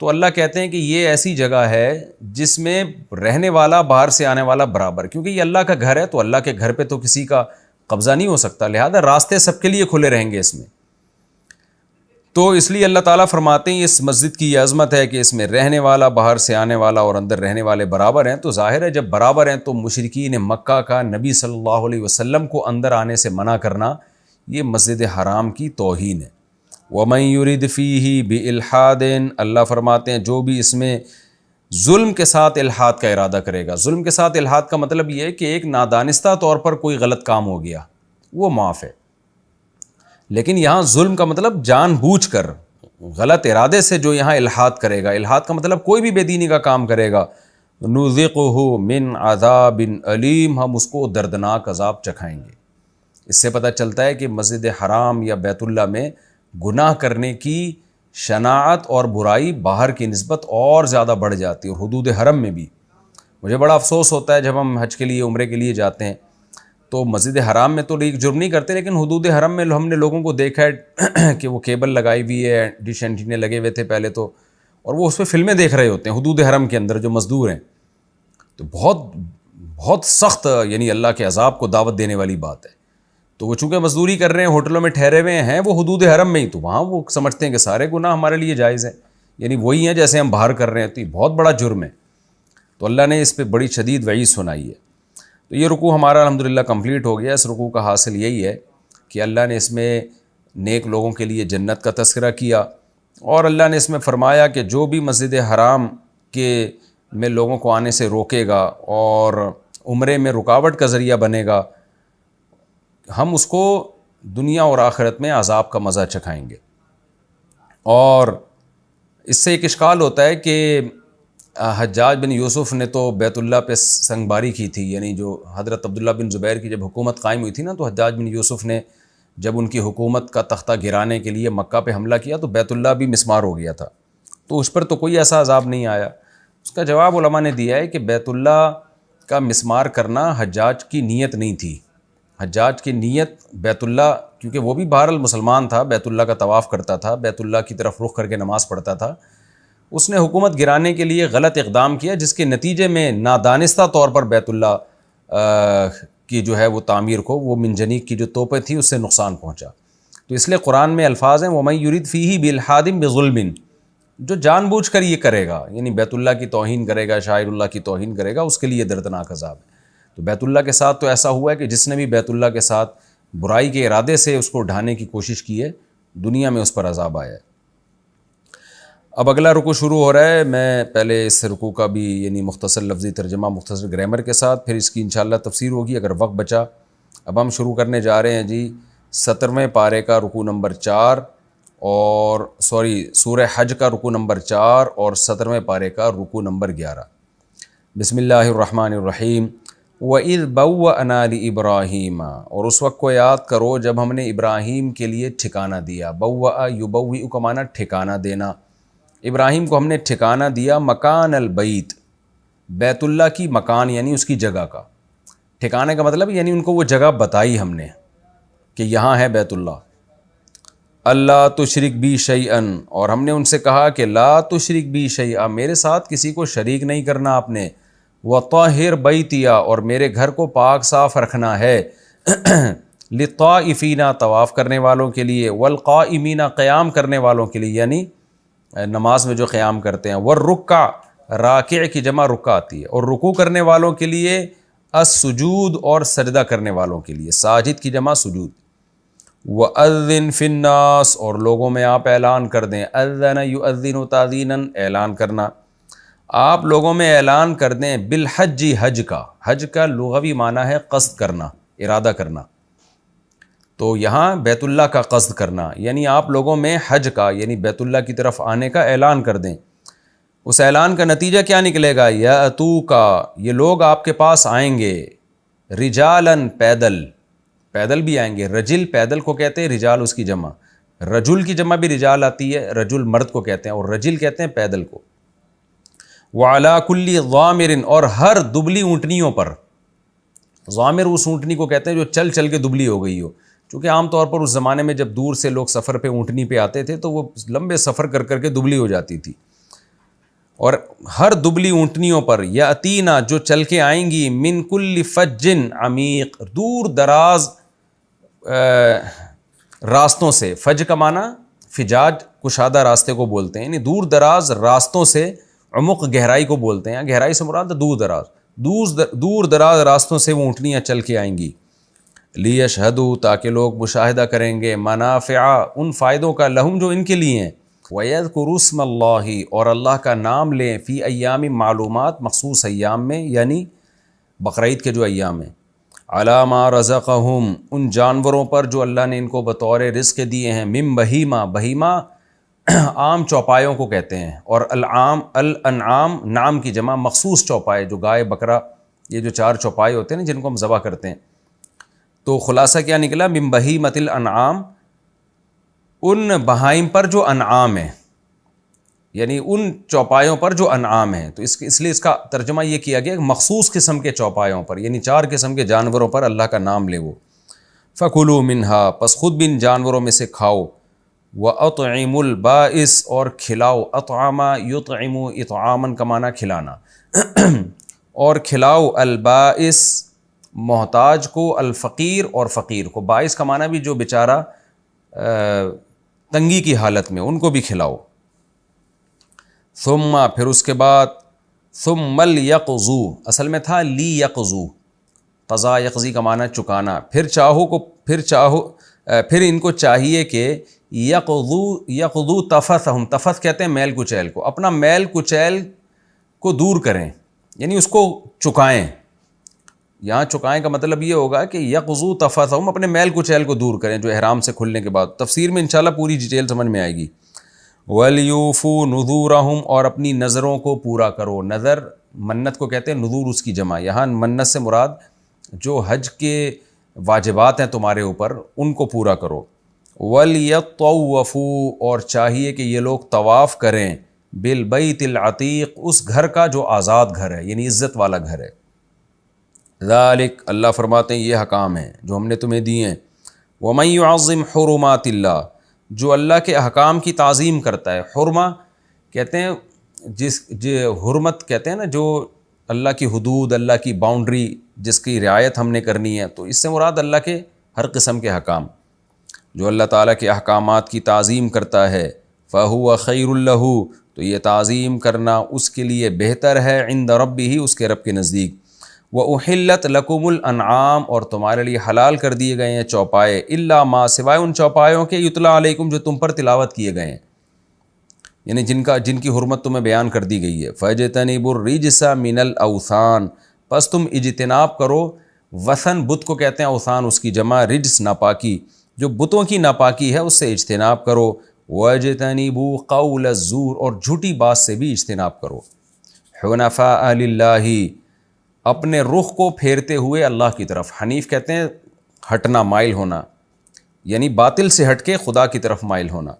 تو اللہ کہتے ہیں کہ یہ ایسی جگہ ہے جس میں رہنے والا باہر سے آنے والا برابر، کیونکہ یہ اللہ کا گھر ہے تو اللہ کے گھر پہ تو کسی کا قبضہ نہیں ہو سکتا، لہذا راستے سب کے لیے کھلے رہیں گے اس میں۔ تو اس لیے اللہ تعالیٰ فرماتے ہیں اس مسجد کی یہ عظمت ہے کہ اس میں رہنے والا، باہر سے آنے والا اور اندر رہنے والے برابر ہیں۔ تو ظاہر ہے جب برابر ہیں تو مشرکین مکہ کا نبی صلی اللہ علیہ وسلم کو اندر آنے سے منع کرنا یہ مسجد حرام کی توہین ہے۔ وَمَن يُرِدْ فِيهِ بِإِلْحَادٍ، اللہ فرماتے ہیں جو بھی اس میں ظلم کے ساتھ الحاد کا ارادہ کرے گا۔ ظلم کے ساتھ الحاد کا مطلب یہ ہے کہ ایک نادانستہ طور پر کوئی غلط کام ہو گیا، وہ معاف ہے، لیکن یہاں ظلم کا مطلب جان بوجھ کر غلط ارادے سے جو یہاں الحاد کرے گا، الحاد کا مطلب کوئی بھی بے دینی کا کام کرے گا، نُذِقُهُ مِنْ عَذَابٍ أَلِيمٍ، ہم اس کو دردناک عذاب چکھائیں گے۔ اس سے پتہ چلتا ہے کہ مسجد حرام یا بیت اللہ میں گناہ کرنے کی شناعت اور برائی باہر کی نسبت اور زیادہ بڑھ جاتی ہے، اور حدود حرم میں بھی۔ مجھے بڑا افسوس ہوتا ہے جب ہم حج کے لیے، عمرے کے لیے جاتے ہیں تو مسجد حرام میں تو جرم نہیں کرتے، لیکن حدود حرم میں ہم نے لوگوں کو دیکھا ہے کہ وہ کیبل لگائی ہوئی ہے، ڈش اینٹینے لگے ہوئے تھے پہلے تو، اور وہ اس پہ فلمیں دیکھ رہے ہوتے ہیں حدود حرم کے اندر جو مزدور ہیں۔ تو بہت سخت یعنی اللہ کے عذاب کو دعوت دینے والی بات ہے۔ تو وہ چونکہ مزدوری کر رہے ہیں، ہوٹلوں میں ٹھہرے ہوئے ہیں، وہ حدود حرم میں ہی، تو وہاں وہ سمجھتے ہیں کہ سارے گناہ ہمارے لیے جائز ہیں، یعنی وہی ہیں جیسے ہم باہر کر رہے ہیں، تو یہ بہت بڑا جرم ہے۔ تو اللہ نے اس پہ بڑی شدید وعید سنائی ہے۔ تو یہ رکوع ہمارا الحمدللہ کمپلیٹ ہو گیا۔ اس رکوع کا حاصل یہی ہے کہ اللہ نے اس میں نیک لوگوں کے لیے جنت کا تذکرہ کیا، اور اللہ نے اس میں فرمایا کہ جو بھی مسجد حرام کے میں لوگوں کو آنے سے روکے گا اور عمرے میں رکاوٹ کا ذریعہ بنے گا، ہم اس کو دنیا اور آخرت میں عذاب کا مزہ چکھائیں گے۔ اور اس سے ایک اشکال ہوتا ہے کہ حجاج بن یوسف نے تو بیت اللہ پہ سنگباری کی تھی، یعنی جو حضرت عبداللہ بن زبیر کی جب حکومت قائم ہوئی تھی نا، تو حجاج بن یوسف نے جب ان کی حکومت کا تختہ گرانے کے لیے مکہ پہ حملہ کیا تو بیت اللہ بھی مسمار ہو گیا تھا، تو اس پر تو کوئی ایسا عذاب نہیں آیا۔ اس کا جواب علماء نے دیا ہے کہ بیت اللہ کا مسمار کرنا حجاج کی نیت نہیں تھی۔ حجاج کی نیت بیت اللہ، کیونکہ وہ بھی بہرحال مسلمان تھا، بیت اللہ کا طواف کرتا تھا، بیت اللہ کی طرف رخ کر کے نماز پڑھتا تھا، اس نے حکومت گرانے کے لیے غلط اقدام کیا، جس کے نتیجے میں نادانستہ طور پر بیت اللہ کی جو ہے وہ تعمیر کو، وہ منجنیق کی جو توپیں تھیں اس سے نقصان پہنچا۔ تو اس لیے قرآن میں الفاظ ہیں وَمَن يُرِدْ فِيهِ بِإِلْحَادٍ بِظُلْمٍ، جو جان بوجھ کر یہ کرے گا، یعنی بیت اللہ کی توہین کرے گا، شاعر اللہ کی توہین کرے گا، اس کے لیے دردناک عذاب ہے۔ تو بیت اللہ کے ساتھ تو ایسا ہوا ہے کہ جس نے بھی بیت اللہ کے ساتھ برائی کے ارادے سے اس کو ڈھانے کی کوشش کی ہے، دنیا میں اس پر عذاب آیا ہے۔ اب اگلا رکوع شروع ہو رہا ہے۔ میں پہلے اس رکوع کا بھی یعنی مختصر لفظی ترجمہ، مختصر گرامر کے ساتھ، پھر اس کی انشاءاللہ تفسیر ہوگی اگر وقت بچا۔ اب ہم شروع کرنے جا رہے ہیں جی 17ویں پارے کا رکوع نمبر 4 اور سورہ حج کا رکوع نمبر 4 اور 17ویں پارے کا رکوع نمبر 11۔ بسم اللہ الرحمن الرحیم۔ وَإِذْ بَوَّأْنَا لِإِبْرَاهِيمَ، اور اس وقت کو یاد کرو جب ہم نے ابراہیم کے لیے ٹھکانہ دیا۔ بوّأ یبوّئ کا معنی ٹھکانہ دینا۔ ابراہیم کو ہم نے ٹھکانہ دیا مکان البیت، بیت اللہ کی مکان یعنی اس کی جگہ کا۔ ٹھکانے کا مطلب یعنی ان کو وہ جگہ بتائی ہم نے کہ یہاں ہے بیت اللہ۔ اللہ تشرک بی شیئن، اور ہم نے ان سے کہا کہ لا تشرک بی شیئا، میرے ساتھ کسی کو شریک نہیں کرنا آپ نے۔ وطہر بیتیا، اور میرے گھر کو پاک صاف رکھنا ہے۔ للطائفین، طواف کرنے والوں کے لیے، والقائمین، قیام کرنے والوں کے لیے، یعنی نماز میں جو قیام کرتے ہیں، والرکع، راکع کی جمع رکع آتی ہے، اور رکوع کرنے والوں کے لیے، السجود، اور سجدہ کرنے والوں کے لیے، ساجد کی جمع سجود۔ وَأَذِّن فِي النَّاسِ، اور لوگوں میں آپ اعلان کر دیں۔ اذن یؤذن تاذیناً، اعلان کرنا، آپ لوگوں میں اعلان کر دیں۔ بالحج، حج کا، حج کا لغوی معنی ہے قصد کرنا، ارادہ کرنا، تو یہاں بیت اللہ کا قصد کرنا، یعنی آپ لوگوں میں حج کا یعنی بیت اللہ کی طرف آنے کا اعلان کر دیں۔ اس اعلان کا نتیجہ کیا نکلے گا؟ یاتوکا، یہ لوگ آپ کے پاس آئیں گے، رجالن، پیدل، پیدل بھی آئیں گے۔ رجل پیدل کو کہتے ہیں، رجال اس کی جمع، رجل کی جمع بھی رجال آتی ہے، رجل مرد کو کہتے ہیں، اور رجل کہتے ہیں پیدل کو۔ وعلی کل ضامر، اور ہر دبلی اونٹنیوں پر، ضامر اس اونٹنی کو کہتے ہیں جو چل چل کے دبلی ہو گئی ہو، چونکہ عام طور پر اس زمانے میں جب دور سے لوگ سفر پہ اونٹنی پہ آتے تھے تو وہ لمبے سفر کر کر کے دبلی ہو جاتی تھی، اور ہر دبلی اونٹنیوں پر، یاتینا، جو چل کے آئیں گی، من کل فج عمیق، دور دراز راستوں سے۔ فج کا معنی فجاج کشادہ راستے کو بولتے ہیں، یعنی دور دراز راستوں سے، عمق گہرائی کو بولتے ہیں، گہرائی سے مراد دور دراز، دور دراز راستوں سے وہ اونٹنیاں چل کے آئیں گی۔ لیشہدوا، تاکہ لوگ مشاہدہ کریں گے، منافع، ان فائدوں کا، لہم، جو ان کے لیے ہیں۔ وَيَذْكُرُوا اسْمَ اللَّهِ، اور اللہ کا نام لیں، فی ایام معلومات، مخصوص ایام میں، یعنی بقرعید کے جو ایام ہیں، علی ما رزقہم، ان جانوروں پر جو اللہ نے ان کو بطور رزق دیے ہیں، من بہیمہ، بہیمہ عام چوپایوں کو کہتے ہیں، اور الانعام، نعام کی جمع مخصوص چوپائے، جو گائے بکرا، یہ جو 4 چوپائے ہوتے ہیں نا جن کو ہم ذبح کرتے ہیں۔ تو خلاصہ کیا نکلا؟ من بہیمۃ الانعام، ان بہائم پر جو انعام ہیں، یعنی ان چوپایوں پر جو انعام ہیں. تو اس لیے اس کا ترجمہ یہ کیا گیا کہ مخصوص قسم کے چوپایوں پر، یعنی 4 قسم کے جانوروں پر اللہ کا نام لے وہ. فَكُلُوا مِنْهَا، پس خود بھی ان جانوروں میں سے کھاؤ. وَأَطْعِمُوا الْبَائِسَ، اور کھلاؤ. اطعما یطعم، اطعامن کا معنی کھلانا، اور کھلاؤ البائس محتاج کو، الفقیر اور فقیر کو. بائس کا معنی بھی جو بیچارہ تنگی کی حالت میں، ان کو بھی کھلاؤ. ثم، پھر اس کے بعد ثم لیقضوا، اصل میں تھا لی یقضوا، قضا یقضی کا معنی چکانا. پھر ان کو چاہیے کہ یقضوا تفثہم، تفث کہتے ہیں میل کچیل کو، اپنا میل کچیل کو دور کریں، یعنی اس کو چکائیں. یہاں چکائیں کا مطلب یہ ہوگا کہ یقضوا تفثہم، اپنے میل کچیل کو دور کریں جو احرام سے کھلنے کے بعد. تفسیر میں انشاءاللہ پوری ڈیٹیل سمجھ میں آئے گی. وَلْيُوفُوا نُذُورَهُمْ، اور اپنی نظروں کو پورا کرو. نظر منت کو کہتے ہیں، نذور اس کی جمع. یہاں منت سے مراد جو حج کے واجبات ہیں تمہارے اوپر، ان کو پورا کرو. وَلْيَطَّوَّفُوا، اور چاہیے کہ یہ لوگ طواف کریں. بِالْبَيْتِ الْعَتِيقِ، اس گھر کا جو آزاد گھر ہے، یعنی عزت والا گھر ہے. ذالک، اللہ فرماتے ہیں یہ حکام ہیں جو ہم نے تمہیں دیے ہیں. وَمَن يُعَظِّمْ حُرُمَاتِ اللَّهِ، جو اللہ کے احکام کی تعظیم کرتا ہے. حرمہ کہتے ہیں حرمت کہتے ہیں نا، جو اللہ کی حدود، اللہ کی باؤنڈری جس کی رعایت ہم نے کرنی ہے. تو اس سے مراد اللہ کے ہر قسم کے حکام. جو اللہ تعالیٰ کے احکامات کی تعظیم کرتا ہے، فَهُوَ خَيْرٌ لَهُ، تو یہ تعظیم کرنا اس کے لیے بہتر ہے. عند ربہ، اس کے رب کے نزدیک. وَأُحِلَّتْ لَكُمُ الْأَنْعَامُ، اور تمہارے لیے حلال کر دیے گئے ہیں چوپائے. إِلَّا مَا، سوائے ان چوپایوں کے، یُتْلَىٰ عَلَيْكُمْ، جو تم پر تلاوت کیے گئے ہیں، یعنی جن کی حرمت تمہیں بیان کر دی گئی ہے. فَاجْتَنِبُوا الرِّجْسَ مِنَ الْأَوْثَانِ، پس تم اجتناب کرو. وثن بت کو کہتے ہیں، اوثان اس کی جمع. رجس ناپاکی، جو بتوں کی ناپاکی ہے اس سے اجتناب کرو. وَاجْتَنِبُوا قَوْلَ الزُّورِ، اور جھوٹی بات سے بھی اجتناب کرو. حُنَفَاءَ لِلَّهِ، اپنے رخ کو پھیرتے ہوئے اللہ کی طرف. حنیف کہتے ہیں ہٹنا، مائل ہونا، یعنی باطل سے ہٹ کے خدا کی طرف مائل ہونا.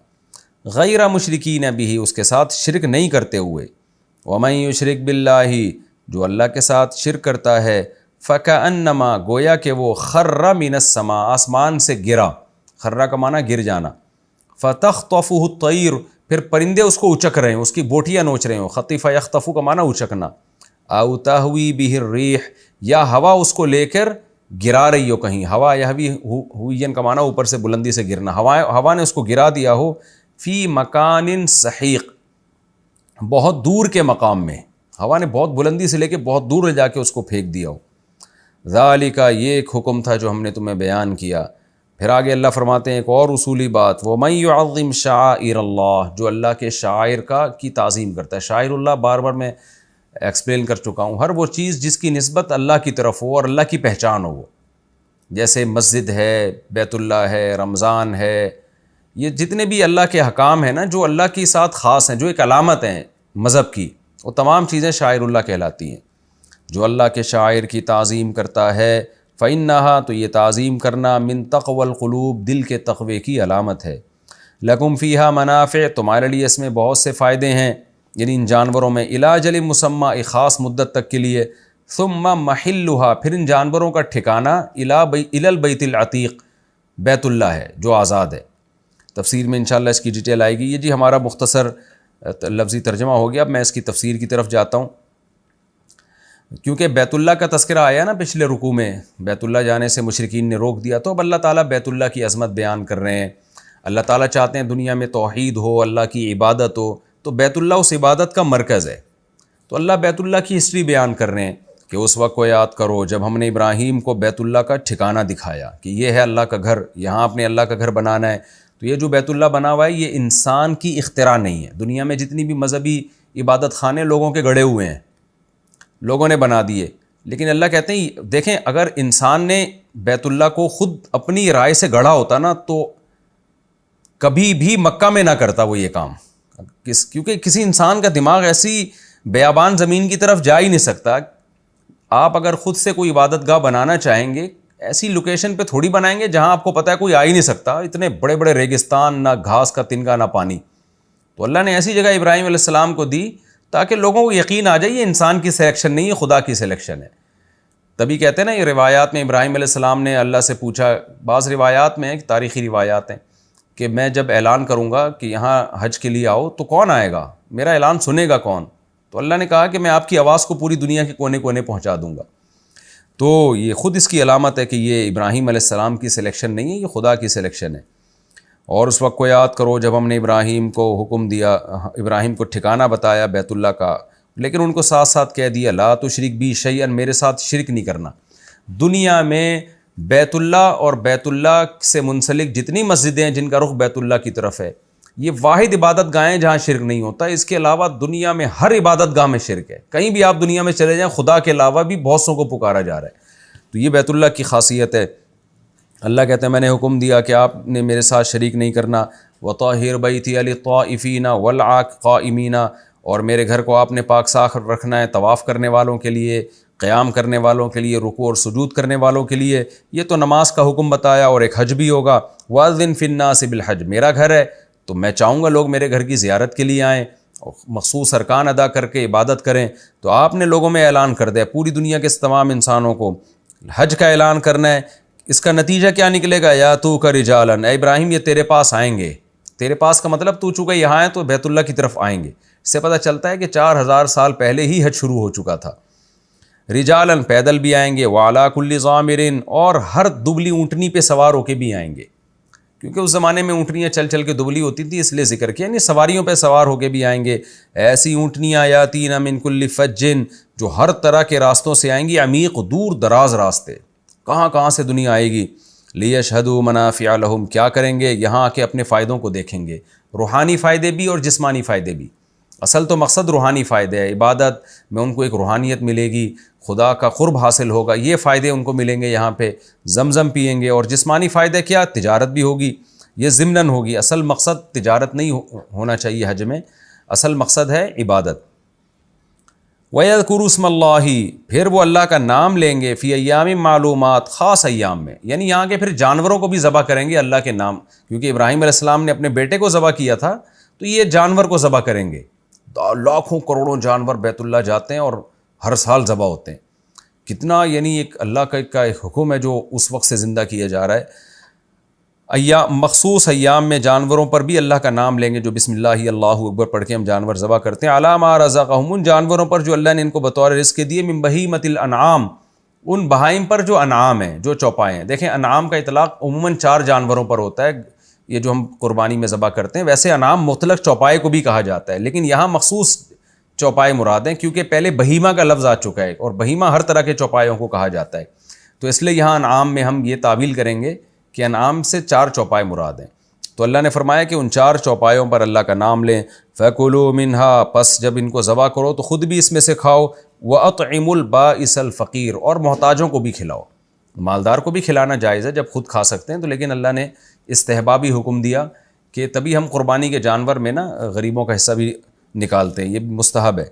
غیر مشرکین بہ، اس کے ساتھ شرک نہیں کرتے ہوئے. ومن یشرک باللہ، جو اللہ کے ساتھ شرک کرتا ہے، فکأنما، گویا کہ وہ خر من السماء، آسمان سے گرا. خرہ کا معنی گر جانا. فتخطفہ الطیر، پھر پرندے اس کو اچک رہے ہیں، اس کی بوٹیاں نوچ رہے ہوں. خطف یخطف کا معنی اچکنا. او تہوی بہ الریح، یا ہوا اس کو لے کر گرا رہی ہو کہیں. ہوا یہوی ہوین کا معنی اوپر سے بلندی سے گرنا. ہوا نے اس کو گرا دیا ہو. فی مکان سحیق، بہت دور کے مقام میں. ہوا نے بہت بلندی سے لے کے بہت دور لے جا کے اس کو پھینک دیا ہو. ذالک، یہ ایک حکم تھا جو ہم نے تمہیں بیان کیا. پھر آگے اللہ فرماتے ہیں ایک اور اصولی بات. وَمَن يُعَظِّمْ شَعَائِرَ اللَّهِ، جو اللہ کے شاعر کی تعظیم کرتا ہے. شاعر اللہ بار بار میں ایکسپلین کر چکا ہوں، ہر وہ چیز جس کی نسبت اللہ کی طرف ہو اور اللہ کی پہچان ہو. وہ جیسے مسجد ہے، بیت اللہ ہے، رمضان ہے، یہ جتنے بھی اللہ کے حکام ہیں نا، جو اللہ کے ساتھ خاص ہیں، جو ایک علامت ہیں مذہب کی، وہ تمام چیزیں شاعر اللہ کہلاتی ہیں. جو اللہ کے شاعر کی تعظیم کرتا ہے، فَإِنَّهَا، تو یہ تعظیم کرنا، مِن تقوى القلوب، دل کے تقوی کی علامت ہے. لَكُمْ فِيهَا مَنَافِعُ، تمہارے لیے اس میں بہت سے فائدے ہیں، یعنی ان جانوروں میں. إِلَىٰ أَجَلٍ مُّسَمًّى، ایک خاص مدت تک کے لیے. ثُمَّ مَحِلُّهَا، پھر ان جانوروں کا ٹھکانہ إِلَى الْبَيْتِ الْعَتِيقِ، بیت اللہ ہے جو آزاد ہے. تفسیر میں انشاءاللہ اس کی ڈیٹیل آئے گی. یہ جی ہمارا مختصر لفظی ترجمہ ہو گیا. اب میں اس کی تفسیر کی طرف جاتا ہوں، کیونکہ بیت اللہ کا تذکرہ آیا نا پچھلے رکوع میں. بیت اللہ جانے سے مشرکین نے روک دیا، تو اب اللہ تعالیٰ بیت اللہ کی عظمت بیان کر رہے ہیں. اللہ تعالیٰ چاہتے ہیں دنیا میں توحید ہو، اللہ کی عبادت ہو، تو بیت اللہ اس عبادت کا مرکز ہے. تو اللہ بیت اللہ کی ہسٹری بیان کر رہے ہیں کہ اس وقت کو یاد کرو جب ہم نے ابراہیم کو بیت اللہ کا ٹھکانہ دکھایا کہ یہ ہے اللہ کا گھر، یہاں اپنے اللہ کا گھر بنانا ہے. تو یہ جو بیت اللہ بنا ہوا ہے، یہ انسان کی اختراع نہیں ہے. دنیا میں جتنی بھی مذہبی عبادت خانے لوگوں کے گڑھے ہوئے ہیں، لوگوں نے بنا دیے. لیکن اللہ کہتے ہیں دیکھیں، اگر انسان نے بیت اللہ کو خود اپنی رائے سے گڑھا ہوتا نا، تو کبھی بھی مکہ میں نہ کرتا وہ یہ کام. کیونکہ کسی انسان کا دماغ ایسی بیابان زمین کی طرف جا ہی نہیں سکتا. آپ اگر خود سے کوئی عبادت گاہ بنانا چاہیں گے، ایسی لوکیشن پہ تھوڑی بنائیں گے جہاں آپ کو پتہ ہے کوئی آ ہی نہیں سکتا. اتنے بڑے بڑے ریگستان، نہ گھاس کا تنکا نہ پانی. تو اللہ نے ایسی جگہ ابراہیم علیہ السلام کو دی تاکہ لوگوں کو یقین آ جائے یہ انسان کی سلیکشن نہیں ہے، خدا کی سلیکشن ہے۔ تبھی کہتے ہیں نا یہ روایات میں ابراہیم علیہ السلام نے اللہ سے پوچھا، بعض روایات میں تاریخی روایات ہیں کہ میں جب اعلان کروں گا کہ یہاں حج کے لیے آؤ تو کون آئے گا، میرا اعلان سنے گا کون؟ تو اللہ نے کہا کہ میں آپ کی آواز کو پوری دنیا کے کونے کونے پہنچا دوں گا۔ تو یہ خود اس کی علامت ہے کہ یہ ابراہیم علیہ السلام کی سلیکشن نہیں ہے، یہ خدا کی سلیکشن ہے۔ اور اس وقت کو یاد کرو جب ہم نے ابراہیم کو حکم دیا، ابراہیم کو ٹھکانہ بتایا بیت اللہ کا، لیکن ان کو ساتھ ساتھ کہہ دیا لا تشرک بی شیئا، میرے ساتھ شرک نہیں کرنا۔ دنیا میں بیت اللہ اور بیت اللہ سے منسلک جتنی مسجدیں ہیں جن کا رخ بیت اللہ کی طرف ہے، یہ واحد عبادت گاہیں جہاں شرک نہیں ہوتا۔ اس کے علاوہ دنیا میں ہر عبادت گاہ میں شرک ہے، کہیں بھی آپ دنیا میں چلے جائیں خدا کے علاوہ بھی بہت سوں کو پکارا جا رہا ہے۔ تو یہ بیت اللہ کی خاصیت ہے۔ اللہ کہتے ہیں میں نے حکم دیا کہ آپ نے میرے ساتھ شریک نہیں کرنا، وطہر بیتی للطائفین والعاکفین، اور میرے گھر کو آپ نے پاک صاف رکھنا ہے طواف کرنے والوں کے لیے، قیام کرنے والوں کے لیے، رکوع اور سجود کرنے والوں کے لیے۔ یہ تو نماز کا حکم بتایا، اور ایک حج بھی ہوگا۔ وَأَذِّن فِي النَّاسِ بِالْحَجِّ، میرا گھر ہے تو میں چاہوں گا لوگ میرے گھر کی زیارت کے لیے آئیں، مخصوص ارکان ادا کر کے عبادت کریں۔ تو آپ نے لوگوں میں اعلان کر دیا، پوری دنیا کے تمام انسانوں کو حج کا اعلان کرنا ہے۔ اس کا نتیجہ کیا نکلے گا؟ یاتوک رجالا، اے ابراہیم یہ تیرے پاس آئیں گے۔ تیرے پاس کا مطلب تو چونکہ یہاں ہے تو بیت اللہ کی طرف آئیں گے۔ اس سے پتہ چلتا ہے کہ 4000 سال پہلے ہی حج شروع ہو چکا تھا۔ رجالا، پیدل بھی آئیں گے، وعلی کل ضامر، اور ہر دبلی اونٹنی پہ سوار ہو کے بھی آئیں گے، کیونکہ اس زمانے میں اونٹنیاں چل چل کے دبلی ہوتی تھیں، اس لیے ذکر کیا، یعنی سواریوں پہ سوار ہو کے بھی آئیں گے۔ ایسی اونٹنیاں یاتین من کل فج، جو ہر طرح کے راستوں سے آئیں گی، عمیق دور دراز راستے، کہاں کہاں سے دنیا آئے گی۔ لیشہدوا منافع لہم، کیا کریں گے؟ یہاں آ کے اپنے فائدوں کو دیکھیں گے، روحانی فائدے بھی اور جسمانی فائدے بھی۔ اصل تو مقصد روحانی فائدے ہے، عبادت میں ان کو ایک روحانیت ملے گی، خدا کا قرب حاصل ہوگا، یہ فائدے ان کو ملیں گے یہاں پہ، زمزم پئیں گے۔ اور جسمانی فائدے کیا؟ تجارت بھی ہوگی، یہ ضمناً ہوگی۔ اصل مقصد تجارت نہیں ہونا چاہیے حج میں، اصل مقصد ہے عبادت۔ وَيَذْكُرُوا اسْمَ اللَّهِ، پھر وہ اللہ کا نام لیں گے، فی ایام معلومات، خاص ایام میں، یعنی یہاں کے پھر جانوروں کو بھی ذبح کریں گے اللہ کے نام، کیونکہ ابراہیم علیہ السلام نے اپنے بیٹے کو ذبح کیا تھا تو یہ جانور کو ذبح کریں گے۔ لاکھوں کروڑوں جانور بیت اللہ جاتے ہیں اور ہر سال ذبح ہوتے ہیں۔ کتنا یعنی ایک اللہ کا ایک حکم ہے جو اس وقت سے زندہ کیا جا رہا ہے۔ مخصوص ایام میں جانوروں پر بھی اللہ کا نام لیں گے، جو بسم اللہ اللہ اکبر پڑھ کے ہم جانور ذبح کرتے ہیں۔ علی ما رزقہم، ان جانوروں پر جو اللہ نے ان کو بطور رزق دیے، من بہیمۃ الانعام، ان بہائم پر جو انعام ہیں، جو چوپائے ہیں۔ دیکھیں انعام کا اطلاق عموماً 4 جانوروں پر ہوتا ہے، یہ جو ہم قربانی میں ذبح کرتے ہیں۔ ویسے انعام مطلق چوپائے کو بھی کہا جاتا ہے، لیکن یہاں مخصوص چوپائے مراد ہیں، کیونکہ پہلے بہیمہ کا لفظ آ چکا ہے، اور بہیمہ ہر طرح کے چوپایوں کو کہا جاتا ہے، تو اس لیے یہاں انعام میں ہم یہ تعویل کریں گے کہ انعام سے 4 چوپائے مراد ہیں۔ تو اللہ نے فرمایا کہ ان 4 چوپایوں پر اللہ کا نام لیں۔ فَكُلُوا مِنْهَا، پس جب ان کو ذبح کرو تو خود بھی اس میں سے کھاؤ۔ وَأَطْعِمُوا الْبَائِسَ الْفَقِيرَ، اور محتاجوں کو بھی کھلاؤ۔ مالدار کو بھی کھلانا جائز ہے جب خود کھا سکتے ہیں تو، لیکن اللہ نے استحبابی حکم دیا کہ تبھی ہم قربانی کے جانور میں نا غریبوں کا حصہ بھی نکالتے ہیں، یہ مستحب ہے۔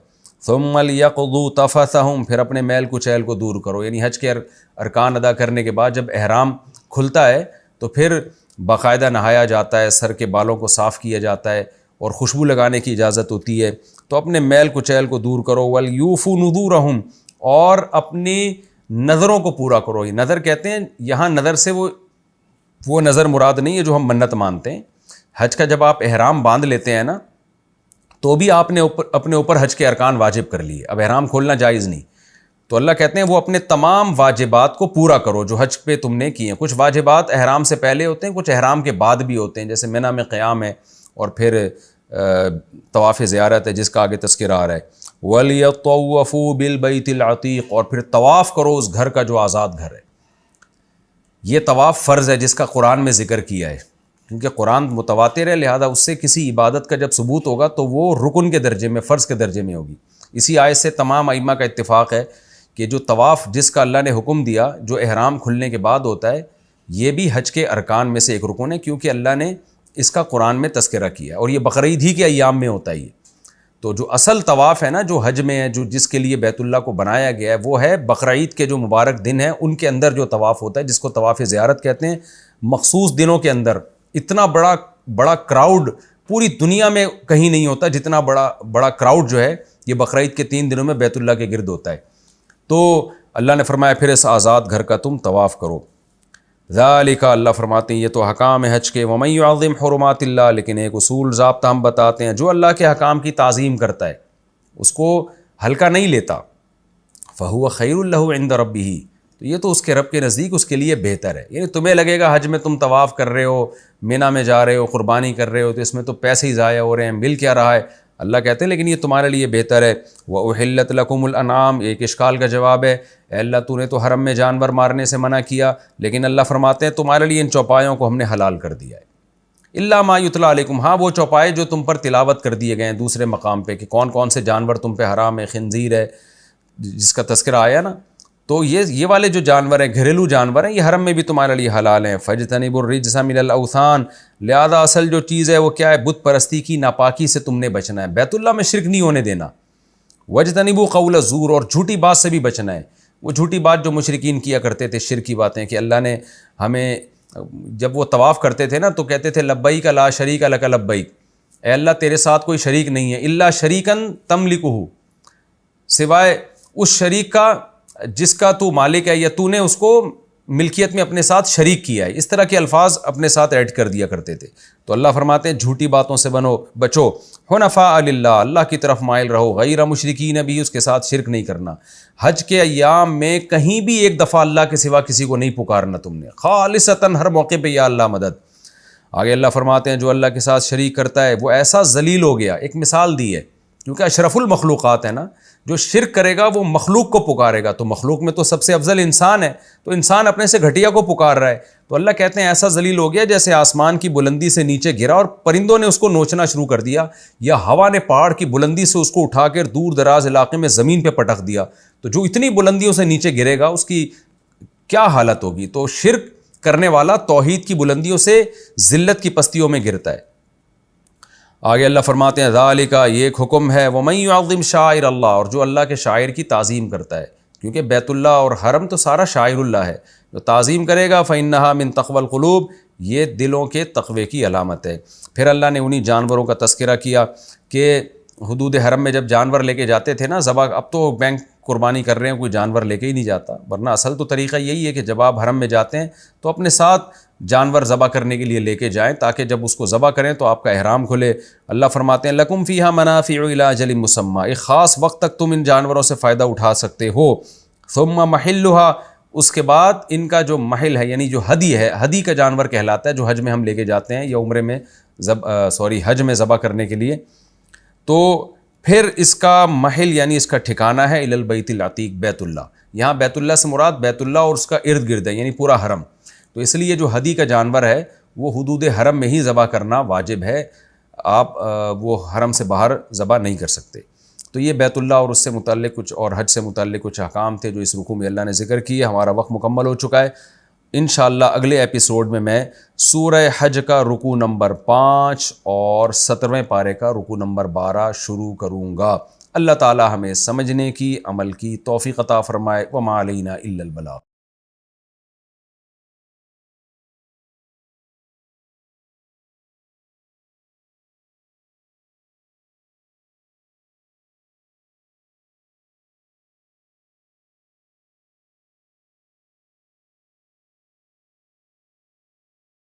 ثُمَّ لِيَقْضُوا تَفَثَهُمْ، پھر اپنے میل کچیل کو دور کرو، یعنی حج کے ارکان ادا کرنے کے بعد جب احرام کھلتا ہے تو پھر باقاعدہ نہایا جاتا ہے، سر کے بالوں کو صاف کیا جاتا ہے، اور خوشبو لگانے کی اجازت ہوتی ہے۔ تو اپنے میل کچیل کو دور کرو۔ وَلْيُوفُوا نُذُورَهُمْ، اور اپنی نظروں کو پورا کرو۔ یہ نظر کہتے ہیں یہاں نظر سے وہ نظر مراد نہیں ہے جو ہم منت مانتے ہیں۔ حج کا جب آپ احرام باندھ لیتے ہیں نا تو بھی آپ نے اپنے اوپر حج کے ارکان واجب کر لیے، اب احرام کھولنا جائز نہیں۔ تو اللہ کہتے ہیں وہ اپنے تمام واجبات کو پورا کرو جو حج پہ تم نے کیے ہیں۔ کچھ واجبات احرام سے پہلے ہوتے ہیں، کچھ احرام کے بعد بھی ہوتے ہیں، جیسے منی میں قیام ہے، اور پھر طواف زیارت ہے جس کا آگے تذکرہ آ رہا ہے۔ وَلْيَطَّوَّفُوا بِالْبَيْتِ الْعَتِيقِ، اور پھر طواف کرو اس گھر کا جو آزاد گھر ہے۔ یہ طواف فرض ہے جس کا قرآن میں ذکر کیا ہے، کیونکہ قرآن متواتر ہے، لہذا اس سے کسی عبادت کا جب ثبوت ہوگا تو وہ رکن کے درجے میں، فرض کے درجے میں ہوگی۔ اسی آیت سے تمام ائمہ کا اتفاق ہے کہ جو طواف جس کا اللہ نے حکم دیا جو احرام کھلنے کے بعد ہوتا ہے، یہ بھی حج کے ارکان میں سے ایک رکن ہے، کیونکہ اللہ نے اس کا قرآن میں تذکرہ کیا، اور یہ بقرعید ہی کے ایام میں ہوتا ہے یہ۔ تو جو اصل طواف ہے نا جو حج میں ہے، جو جس کے لیے بیت اللہ کو بنایا گیا ہے، وہ ہے بقرعید کے جو مبارک دن ہیں ان کے اندر جو طواف ہوتا ہے، جس کو طواف زیارت کہتے ہیں۔ مخصوص دنوں کے اندر اتنا بڑا کراؤڈ پوری دنیا میں کہیں نہیں ہوتا جتنا بڑا کراؤڈ جو ہے یہ بقرعید کے 3 دنوں میں بیت اللہ کے گرد ہوتا ہے. تو اللہ نے فرمایا پھر اس آزاد گھر کا تم طواف کرو. ذالک اللہ فرماتے ہیں یہ تو حکام ہے حج کے. ومن یعظم حرمات اللہ، لیکن ایک اصول ضابطہ ہم بتاتے ہیں، جو اللہ کے حکام کی تعظیم کرتا ہے اس کو ہلکا نہیں لیتا، فہو خیر لہ عند ربہ، تو یہ تو اس کے رب کے نزدیک اس کے لیے بہتر ہے. یعنی تمہیں لگے گا حج میں تم طواف کر رہے ہو، مینا میں جا رہے ہو، قربانی کر رہے ہو، تو اس میں تو پیسے ہی ضائع ہو رہے ہیں، مل کیا رہا ہے. اللہ کہتے ہیں لیکن یہ تمہارے لیے بہتر ہے. وَأُحِلَّتْ لَكُمُ الْأَنْعَامُ، ایک اشکال کا جواب ہے، اے اللہ تو نے تو حرم میں جانور مارنے سے منع کیا، لیکن اللہ فرماتے ہیں تمہارے لیے ان چوپایوں کو ہم نے حلال کر دیا ہے. الا ما یتلی علیکم، ہاں وہ چوپائے جو تم پر تلاوت کر دیے گئے ہیں دوسرے مقام پہ کہ کون کون سے جانور تم پہ حرام ہے. خنزیر ہے جس کا تذکرہ آیا نا، تو یہ والے جو جانور ہیں گھریلو جانور ہیں یہ حرم میں بھی تمہارے لیے حلال ہیں. فَاجْتَنِبُوا الرِّجْسَ مِنَ الْأَوْثَانِ، لہذا اصل جو چیز ہے وہ کیا ہے، بت پرستی کی ناپاکی سے تم نے بچنا ہے، بیت اللہ میں شرک نہیں ہونے دینا. وَاجْتَنِبُوا قَوْلَ الزُّورِ، اور جھوٹی بات سے بھی بچنا ہے. وہ جھوٹی بات جو مشرکین کیا کرتے تھے، شرک کی باتیں، کہ اللہ نے ہمیں جب وہ طواف کرتے تھے نا تو کہتے تھے لبیک لا شریک لک لبیک، اے اللہ تیرے ساتھ کوئی شریک نہیں ہے، الا شریکن تملکہ، سوائے اس شریک کا جس کا تو مالک ہے یا تو نے اس کو ملکیت میں اپنے ساتھ شریک کیا ہے. اس طرح کے الفاظ اپنے ساتھ ایڈ کر دیا کرتے تھے. تو اللہ فرماتے ہیں جھوٹی باتوں سے بچو. حنفاء للہ، اللہ کی طرف مائل رہو، غیر مشرکین بھی، اس کے ساتھ شرک نہیں کرنا. حج کے ایام میں کہیں بھی ایک دفعہ اللہ کے سوا کسی کو نہیں پکارنا تم نے، خالصتاً ہر موقع پہ یا اللہ مدد. آگے اللہ فرماتے ہیں جو اللہ کے ساتھ شریک کرتا ہے وہ ایسا ذلیل ہو گیا. ایک مثال دی ہے کیونکہ اشرف المخلوقات ہے نا، جو شرک کرے گا وہ مخلوق کو پکارے گا، تو مخلوق میں تو سب سے افضل انسان ہے، تو انسان اپنے سے گھٹیا کو پکار رہا ہے. تو اللہ کہتے ہیں ایسا ذلیل ہو گیا جیسے آسمان کی بلندی سے نیچے گرا اور پرندوں نے اس کو نوچنا شروع کر دیا، یا ہوا نے پہاڑ کی بلندی سے اس کو اٹھا کر دور دراز علاقے میں زمین پہ پٹک دیا. تو جو اتنی بلندیوں سے نیچے گرے گا اس کی کیا حالت ہوگی. تو شرک کرنے والا توحید کی بلندیوں سے ذلت کی پستیوں میں گرتا ہے. آگے اللہ فرماتے ہیں ذالک، یہ ایک حکم ہے، ومن یعظم شعائر اللہ، اور جو اللہ کے شاعر کی تعظیم کرتا ہے، کیونکہ بیت اللہ اور حرم تو سارا شاعر اللہ ہے، جو تعظیم کرے گا فإنہا من تقوی القلوب، یہ دلوں کے تقوی کی علامت ہے. پھر اللہ نے انہی جانوروں کا تذکرہ کیا کہ حدود حرم میں جب جانور لے کے جاتے تھے نا ذبح، اب تو بینک قربانی کر رہے ہیں کوئی جانور لے کے ہی نہیں جاتا، ورنہ اصل تو طریقہ یہی ہے کہ جب آپ حرم میں جاتے ہیں تو اپنے ساتھ جانور ذبح کرنے کے لیے لے کے جائیں تاکہ جب اس کو ذبح کریں تو آپ کا احرام کھلے. اللہ فرماتے ہیں لکم فیہا منافع الی اجل مسمی، ایک خاص وقت تک تم ان جانوروں سے فائدہ اٹھا سکتے ہو. ثم محلھا، اس کے بعد ان کا جو محل ہے یعنی جو ہدی ہے، ہدی کا جانور کہلاتا ہے جو حج میں ہم لے کے جاتے ہیں یا عمرے میں حج میں ذبح کرنے کے لیے، تو پھر اس کا محل یعنی اس کا ٹھکانہ ہے الی البیت العتیق، بیت اللہ. یہاں بیت اللہ سے مراد بیت اللہ اور اس کا ارد گرد ہے یعنی پورا حرم. تو اس لیے جو ہدی کا جانور ہے وہ حدود حرم میں ہی ذبح کرنا واجب ہے، آپ وہ حرم سے باہر ذبح نہیں کر سکتے. تو یہ بیت اللہ اور اس سے متعلق کچھ اور حج سے متعلق کچھ احکام تھے جو اس رکوع میں اللہ نے ذکر کیے. ہمارا وقت مکمل ہو چکا ہے. انشاءاللہ اگلے ایپیسوڈ میں سورہ حج کا رکوع نمبر 5 اور 17ویں پارے کا رکوع نمبر 12 شروع کروں گا. اللہ تعالی ہمیں سمجھنے کی، عمل کی توفیق عطا فرمائے. وما علینا الا البلاغ.